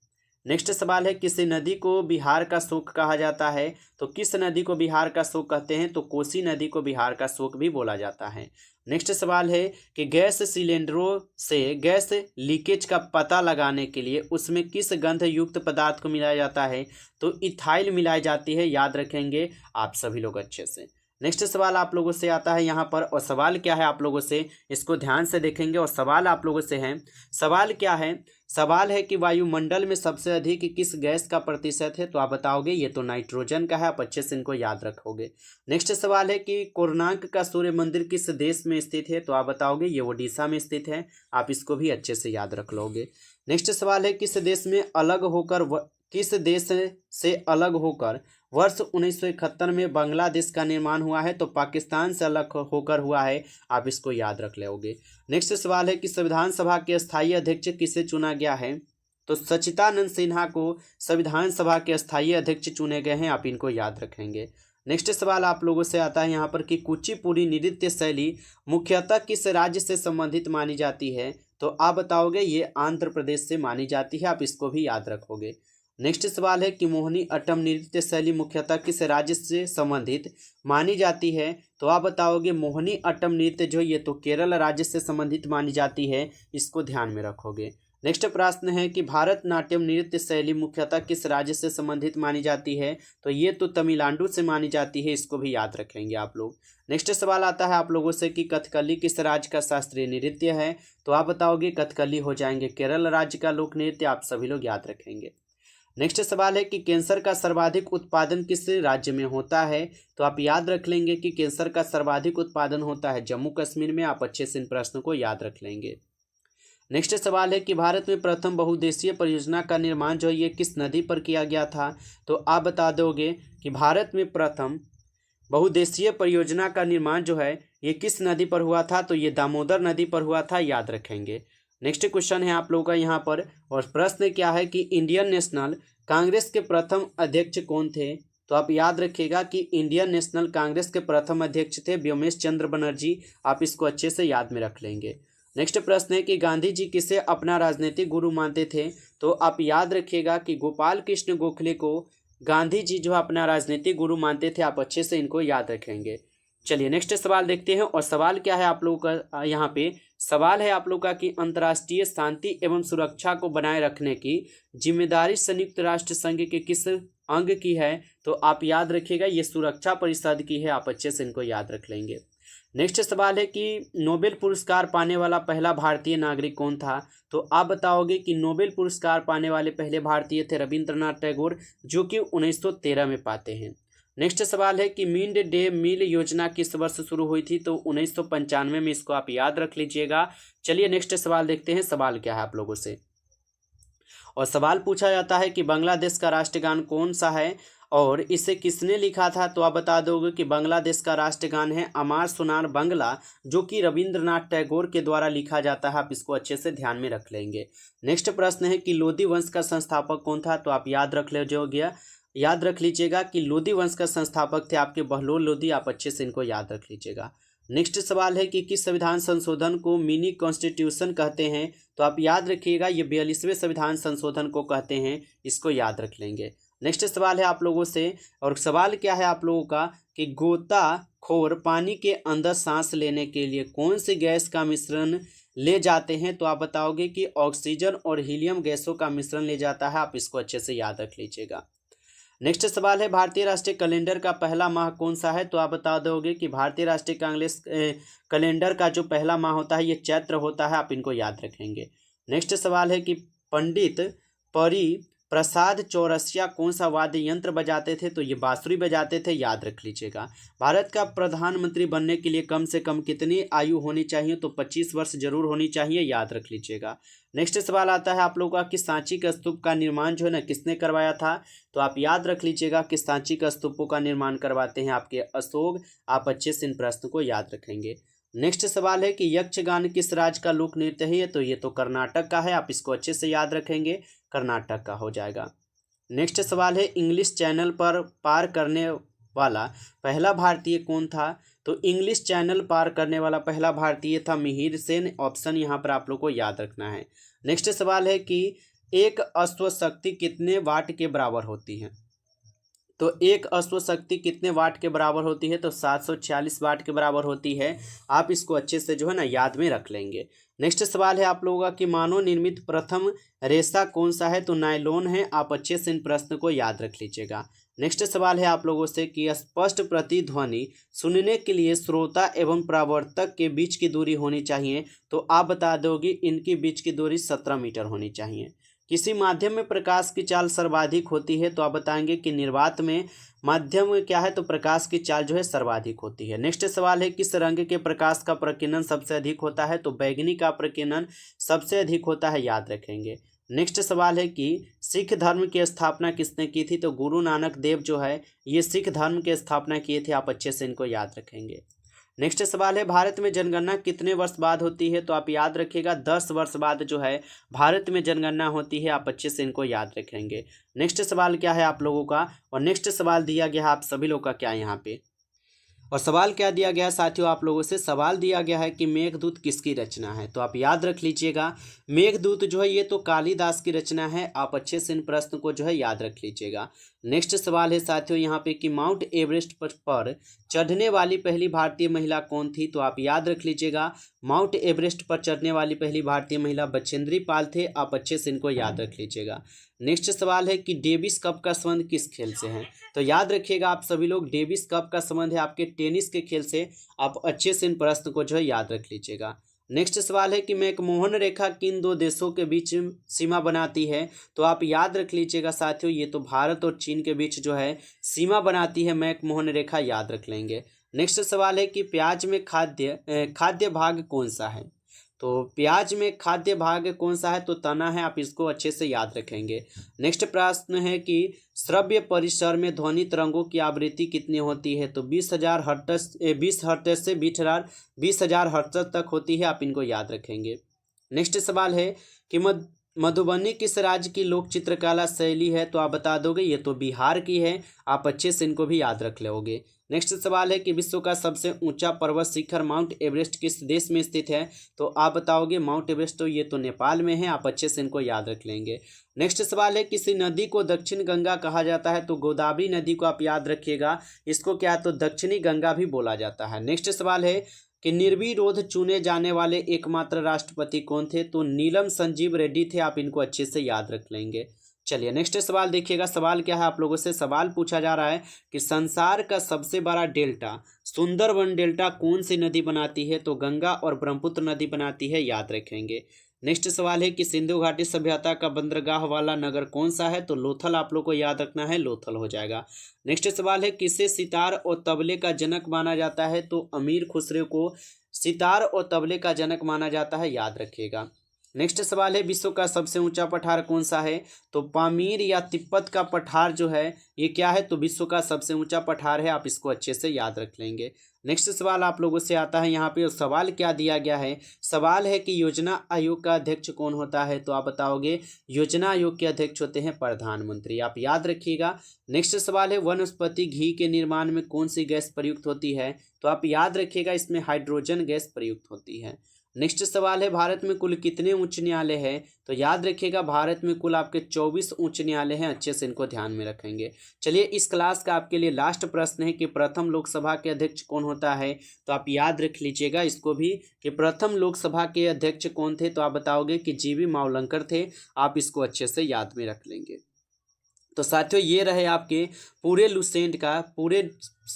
नेक्स्ट सवाल है किस नदी को बिहार का शोक कहा जाता है? तो किस नदी को बिहार का शोक कहते हैं? तो कोसी नदी को बिहार का शोक भी बोला जाता है। नेक्स्ट सवाल है कि गैस सिलेंडरों से गैस लीकेज का पता लगाने के लिए उसमें किस गंध युक्त पदार्थ को मिलाया जाता है? तो इथाइल मिलाई जाती है, याद रखेंगे आप सभी लोग अच्छे से। नेक्स्ट सवाल आप लोगों से आता है यहाँ पर, और सवाल क्या है आप लोगों से, इसको ध्यान से देखेंगे। और सवाल आप लोगों से है, सवाल क्या है? सवाल है कि वायुमंडल में सबसे अधिक किस गैस का प्रतिशत है? तो आप बताओगे ये तो नाइट्रोजन का है, आप अच्छे से इनको याद रखोगे। नेक्स्ट सवाल है कि कोणार्क का सूर्य मंदिर किस देश में स्थित है? तो आप बताओगे ये ओडिशा में स्थित है, आप इसको भी अच्छे से याद रख लोगे। नेक्स्ट सवाल है किस देश से अलग होकर वर्ष 1971 में बांग्लादेश का निर्माण हुआ है? तो पाकिस्तान से अलग होकर हुआ है, आप इसको याद रख लोगे। नेक्स्ट सवाल है कि संविधान सभा के स्थायी अध्यक्ष किसे चुना गया है? तो सच्चिदानंद सिन्हा को संविधान सभा के स्थायी अध्यक्ष चुने गए हैं, आप इनको याद रखेंगे। नेक्स्ट सवाल आप लोगों से आता है यहाँ पर कि कुचिपुड़ी नृत्य शैली मुख्यतः किस राज्य से संबंधित मानी जाती है? तो आप बताओगे ये आंध्र प्रदेश से मानी जाती है, आप इसको भी याद रखोगे। नेक्स्ट सवाल है कि मोहिनी अट्टम नृत्य शैली मुख्यतः किस राज्य से संबंधित मानी जाती है? तो आप बताओगे मोहिनी अट्टम नृत्य जो ये तो केरल राज्य से संबंधित मानी जाती है, इसको ध्यान में रखोगे। नेक्स्ट प्रश्न है कि भारतनाट्यम नृत्य शैली मुख्यतः किस राज्य से संबंधित मानी जाती है? तो ये तो तमिलनाडु से मानी जाती है, इसको भी याद रखेंगे आप लोग। नेक्स्ट सवाल आता है आप लोगों से कि कथकली किस राज्य का शास्त्रीय नृत्य है? तो आप बताओगे कथकली हो जाएंगे केरल राज्य का लोक नृत्य, आप सभी लोग याद रखेंगे। नेक्स्ट सवाल है कि कैंसर का सर्वाधिक उत्पादन किस राज्य में होता है? तो आप याद रख लेंगे कि कैंसर का सर्वाधिक उत्पादन होता है जम्मू कश्मीर में, आप अच्छे से इन प्रश्नों को याद रख लेंगे। नेक्स्ट सवाल है कि भारत में प्रथम बहुउद्देशीय परियोजना का निर्माण जो ये किस नदी पर किया गया था? तो आप बता दोगे कि भारत में प्रथम बहुउद्देशीय परियोजना का निर्माण जो है ये किस नदी पर हुआ था? तो ये दामोदर नदी पर हुआ था, याद रखेंगे। नेक्स्ट क्वेश्चन है आप लोगों का यहाँ पर, और प्रश्न क्या है कि इंडियन नेशनल कांग्रेस के प्रथम अध्यक्ष कौन थे। तो आप याद रखिएगा कि इंडियन नेशनल कांग्रेस के प्रथम अध्यक्ष थे व्योमेश चंद्र बनर्जी। आप इसको अच्छे से याद में रख लेंगे। नेक्स्ट प्रश्न है कि गांधी जी किसे अपना राजनीतिक गुरु मानते थे। तो आप याद रखिएगा कि गोपाल कृष्ण गोखले को गांधी जी जो अपना राजनीतिक गुरु मानते थे। आप अच्छे से इनको याद रखेंगे। चलिए नेक्स्ट सवाल देखते हैं, और सवाल क्या है आप लोगों का यहाँ पे, सवाल है आप लोग का कि अंतर्राष्ट्रीय शांति एवं सुरक्षा को बनाए रखने की जिम्मेदारी संयुक्त राष्ट्र संघ के किस अंग की है। तो आप याद रखिएगा ये सुरक्षा परिषद की है। आप अच्छे से इनको याद रख लेंगे। नेक्स्ट सवाल है कि नोबेल पुरस्कार पाने वाला पहला भारतीय नागरिक कौन था। तो आप बताओगे कि नोबेल पुरस्कार पाने वाले पहले भारतीय थे रविंद्रनाथ टैगोर, जो कि 1913 में पाते हैं। नेक्स्ट सवाल है कि मिड डे मील योजना किस वर्ष शुरू हुई थी। तो 1995 में, इसको आप याद रख लीजिएगा। चलिए नेक्स्ट सवाल देखते हैं, सवाल क्या है आप लोगों से, और सवाल पूछा जाता है कि बांग्लादेश का राष्ट्रगान कौन सा है और इसे किसने लिखा था। तो आप बता दोगे कि बांग्लादेश का राष्ट्रगान है अमार सोनार बांग्ला, जो कि रविंद्रनाथ टैगोर के द्वारा लिखा जाता है। आप इसको अच्छे से ध्यान में रख लेंगे। नेक्स्ट प्रश्न है कि लोधी वंश का संस्थापक कौन था। तो आप याद रख लीजिएगा कि लोधी वंश का संस्थापक थे आपके बहलोल लोधी। आप अच्छे से इनको याद रख लीजिएगा। नेक्स्ट सवाल है कि किस संविधान संशोधन को मिनी कॉन्स्टिट्यूशन कहते हैं। तो आप याद रखिएगा ये 42वें संविधान संशोधन को कहते हैं। इसको याद रख लेंगे। नेक्स्ट सवाल है आप लोगों से, और सवाल क्या है आप लोगों का कि गोताखोर पानी के अंदर सांस लेने के लिए कौन सी गैस का मिश्रण ले जाते हैं। तो आप बताओगे कि ऑक्सीजन और हीलियम गैसों का मिश्रण ले जाता है। आप इसको अच्छे से याद रख लीजिएगा। नेक्स्ट सवाल है भारतीय राष्ट्रीय कैलेंडर का पहला माह कौन सा है। तो आप बता दोगे कि भारतीय राष्ट्रीय कांग्रेस कैलेंडर का जो पहला माह होता है ये चैत्र होता है। आप इनको याद रखेंगे। नेक्स्ट सवाल है कि पंडित परी प्रसाद चौरसिया कौन सा वाद्य यंत्र बजाते थे। तो ये बांसुरी बजाते थे। याद रख लीजिएगा। भारत का प्रधानमंत्री बनने के लिए कम से कम कितनी आयु होनी चाहिए। तो 25 वर्ष जरूर होनी चाहिए। याद रख लीजिएगा। नेक्स्ट सवाल आता है आप लोगों का कि सांची के स्तूप का निर्माण जो है ना किसने करवाया था। तो आप याद रख लीजिएगा कि सांची का स्तूपों का निर्माण करवाते हैं आपके अशोक। आप अच्छे से इन प्रश्न को याद रखेंगे। नेक्स्ट सवाल है कि यक्षगान किस राज्य का लोक नृत्य है। तो ये तो कर्नाटक का है। आप इसको अच्छे से याद रखेंगे, कर्नाटक का हो जाएगा। नेक्स्ट सवाल है इंग्लिश चैनल पर पार करने वाला पहला भारतीय कौन था। तो इंग्लिश चैनल पार करने वाला पहला भारतीय था मिहिर सेन। ऑप्शन यहाँ पर आप लोग को याद रखना है। नेक्स्ट सवाल है कि एक अश्व शक्ति कितने वाट के बराबर होती है। तो एक अश्व शक्ति कितने वाट के बराबर होती है। तो 746 वाट के बराबर होती है। आप इसको अच्छे से जो है ना याद में रख लेंगे। नेक्स्ट सवाल है आप लोगों का कि मानव निर्मित प्रथम रेशा कौन सा है। तो नायलॉन है। आप अच्छे से इन प्रश्न को याद रख लीजिएगा। नेक्स्ट सवाल है आप लोगों से कि स्पष्ट प्रतिध्वनि सुनने के लिए श्रोता एवं परावर्तक के बीच की दूरी होनी चाहिए। तो आप बता दोगे इनकी बीच की दूरी 17 मीटर होनी चाहिए। किसी माध्यम में प्रकाश की चाल सर्वाधिक होती है। तो आप बताएंगे कि निर्वात में माध्यम क्या है। तो प्रकाश की चाल जो है सर्वाधिक होती है। नेक्स्ट सवाल है किस रंग के प्रकाश का प्रकीर्णन सबसे अधिक होता है। तो बैगनी का प्रकीर्णन सबसे अधिक होता है। याद रखेंगे। नेक्स्ट सवाल है कि सिख धर्म की स्थापना किसने की थी। तो गुरु नानक देव जो है ये सिख धर्म की स्थापना किए थे। आप अच्छे से इनको याद रखेंगे। नेक्स्ट सवाल है भारत में जनगणना कितने वर्ष बाद होती है। तो आप याद रखिएगा 10 वर्ष बाद जो है भारत में जनगणना होती है। आप अच्छे से इनको याद रखेंगे। नेक्स्ट सवाल क्या है आप लोगों का, और नेक्स्ट सवाल दिया गया है आप सभी लोगों का क्या यहाँ पे, और सवाल क्या दिया गया है साथियों आप लोगों से, सवाल दिया गया है कि मेघदूत किसकी रचना है। तो आप याद रख लीजिएगा मेघदूत जो है ये तो कालिदास की रचना है। आप अच्छे से इन प्रश्न को जो है याद रख लीजिएगा। नेक्स्ट सवाल है साथियों यहाँ पे कि माउंट एवरेस्ट पर चढ़ने वाली पहली भारतीय महिला कौन थी। तो आप याद रख लीजिएगा माउंट एवरेस्ट पर चढ़ने वाली पहली भारतीय महिला बछेंद्री पाल थे। आप अच्छे से इनको याद रख लीजिएगा। नेक्स्ट सवाल है कि डेविस कप का संबंध किस खेल से है। तो याद रखिएगा आप सभी लोग डेविस कप का संबंध है आपके टेनिस के खेल से। आप अच्छे से इन प्रश्न को जो है याद रख लीजिएगा। नेक्स्ट सवाल है कि मैकमोहन रेखा किन दो देशों के बीच सीमा बनाती है। तो आप याद रख लीजिएगा साथियों ये तो भारत और चीन के बीच जो है सीमा बनाती है मैकमोहन रेखा। याद रख लेंगे। नेक्स्ट सवाल है कि प्याज में खाद्य भाग कौन सा है। तो प्याज में खाद्य भाग कौन सा है। तो तना है। आप इसको अच्छे से याद रखेंगे। नेक्स्ट प्रश्न है कि श्रव्य परिसर में ध्वनि तरंगों की आवृत्ति कितनी होती है। तो 20,000 हर्ट्ज से 20,000 हर्ट्ज तक होती है। आप इनको याद रखेंगे। नेक्स्ट सवाल है कि मधुबनी किस राज्य की लोक चित्रकला शैली है, तो आप बता दोगे ये तो बिहार की है। आप अच्छे से इनको भी याद रख लोगे। नेक्स्ट सवाल है कि विश्व का सबसे ऊंचा पर्वत शिखर माउंट एवरेस्ट किस देश में स्थित है, तो आप बताओगे माउंट एवरेस्ट तो ये तो नेपाल में है। आप अच्छे से इनको याद रख लेंगे। नेक्स्ट सवाल है किसी नदी को दक्षिण गंगा कहा जाता है, तो गोदावरी नदी को आप याद रखिएगा, इसको क्या तो दक्षिणी गंगा भी बोला जाता है। नेक्स्ट सवाल है कि निर्विरोध चुने जाने वाले एकमात्र राष्ट्रपति कौन थे, तो नीलम संजीव रेड्डी थे। आप इनको अच्छे से याद रख लेंगे। चलिए नेक्स्ट सवाल देखिएगा। सवाल क्या है, आप लोगों से सवाल पूछा जा रहा है कि संसार का सबसे बड़ा डेल्टा सुंदरवन डेल्टा कौन सी नदी बनाती है, तो गंगा और ब्रह्मपुत्र नदी बनाती है, याद रखेंगे। नेक्स्ट सवाल है कि सिंधु घाटी सभ्यता का बंदरगाह वाला नगर कौन सा है, तो लोथल आप लोग को याद रखना है, लोथल हो जाएगा। नेक्स्ट सवाल है किसे सितार और तबले का जनक माना जाता है, तो अमीर खुसरो को सितार और तबले का जनक माना जाता है, याद रखिएगा। नेक्स्ट सवाल है विश्व का सबसे ऊंचा पठार कौन सा है, तो पामीर या तिब्बत का पठार जो है ये क्या है, तो विश्व का सबसे ऊंचा पठार है। आप इसको अच्छे से याद रख लेंगे। नेक्स्ट सवाल आप लोगों से आता है यहाँ पे, और सवाल क्या दिया गया है, सवाल है कि योजना आयोग का अध्यक्ष कौन होता है, तो आप बताओगे योजना आयोग के अध्यक्ष होते हैं प्रधानमंत्री। आप याद रखिएगा। नेक्स्ट सवाल है वनस्पति घी के निर्माण में कौन सी गैस प्रयुक्त होती है, तो आप याद रखिएगा इसमें हाइड्रोजन गैस प्रयुक्त होती है। नेक्स्ट सवाल है भारत में कुल कितने उच्च न्यायालय हैं, तो याद रखिएगा भारत में कुल आपके 24 उच्च न्यायालय हैं। अच्छे से इनको ध्यान में रखेंगे। चलिए इस क्लास का आपके लिए लास्ट प्रश्न है कि प्रथम लोकसभा के अध्यक्ष कौन होता है, तो आप याद रख लीजिएगा इसको भी कि प्रथम लोकसभा के अध्यक्ष कौन थे, तो आप बताओगे कि जीवी मावलंकर थे। आप इसको अच्छे से याद में रख लेंगे। तो साथियों ये रहे आपके पूरे लुसेंट का पूरे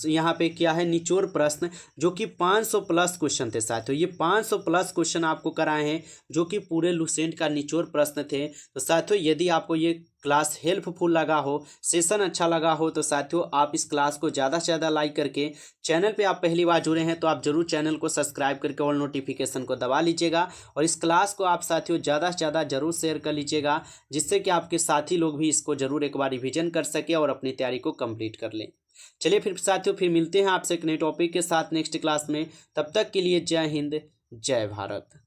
यहाँ पे क्या है निचोड़ प्रश्न, जो कि 500 प्लस क्वेश्चन थे साथियों। ये 500 प्लस क्वेश्चन आपको कराए हैं जो कि पूरे लुसेंट का निचोड़ प्रश्न थे। तो साथियों यदि आपको ये क्लास हेल्पफुल लगा हो, सेशन अच्छा लगा हो, तो साथियों आप इस क्लास को ज़्यादा से ज़्यादा लाइक करके, चैनल पे आप पहली बार जुड़े हैं तो आप जरूर चैनल को सब्सक्राइब करके ऑल नोटिफिकेशन को दबा लीजिएगा। और इस क्लास को आप साथियों ज़्यादा से ज़्यादा जरूर शेयर कर लीजिएगा, जिससे कि आपके साथी लोग भी इसको जरूर एक बार रिविजन कर सके और अपनी तैयारी को कंप्लीट कर लें। चलिए फिर साथियों फिर मिलते हैं आपसे एक नए टॉपिक के साथ नेक्स्ट क्लास में। तब तक के लिए जय हिंद, जय भारत।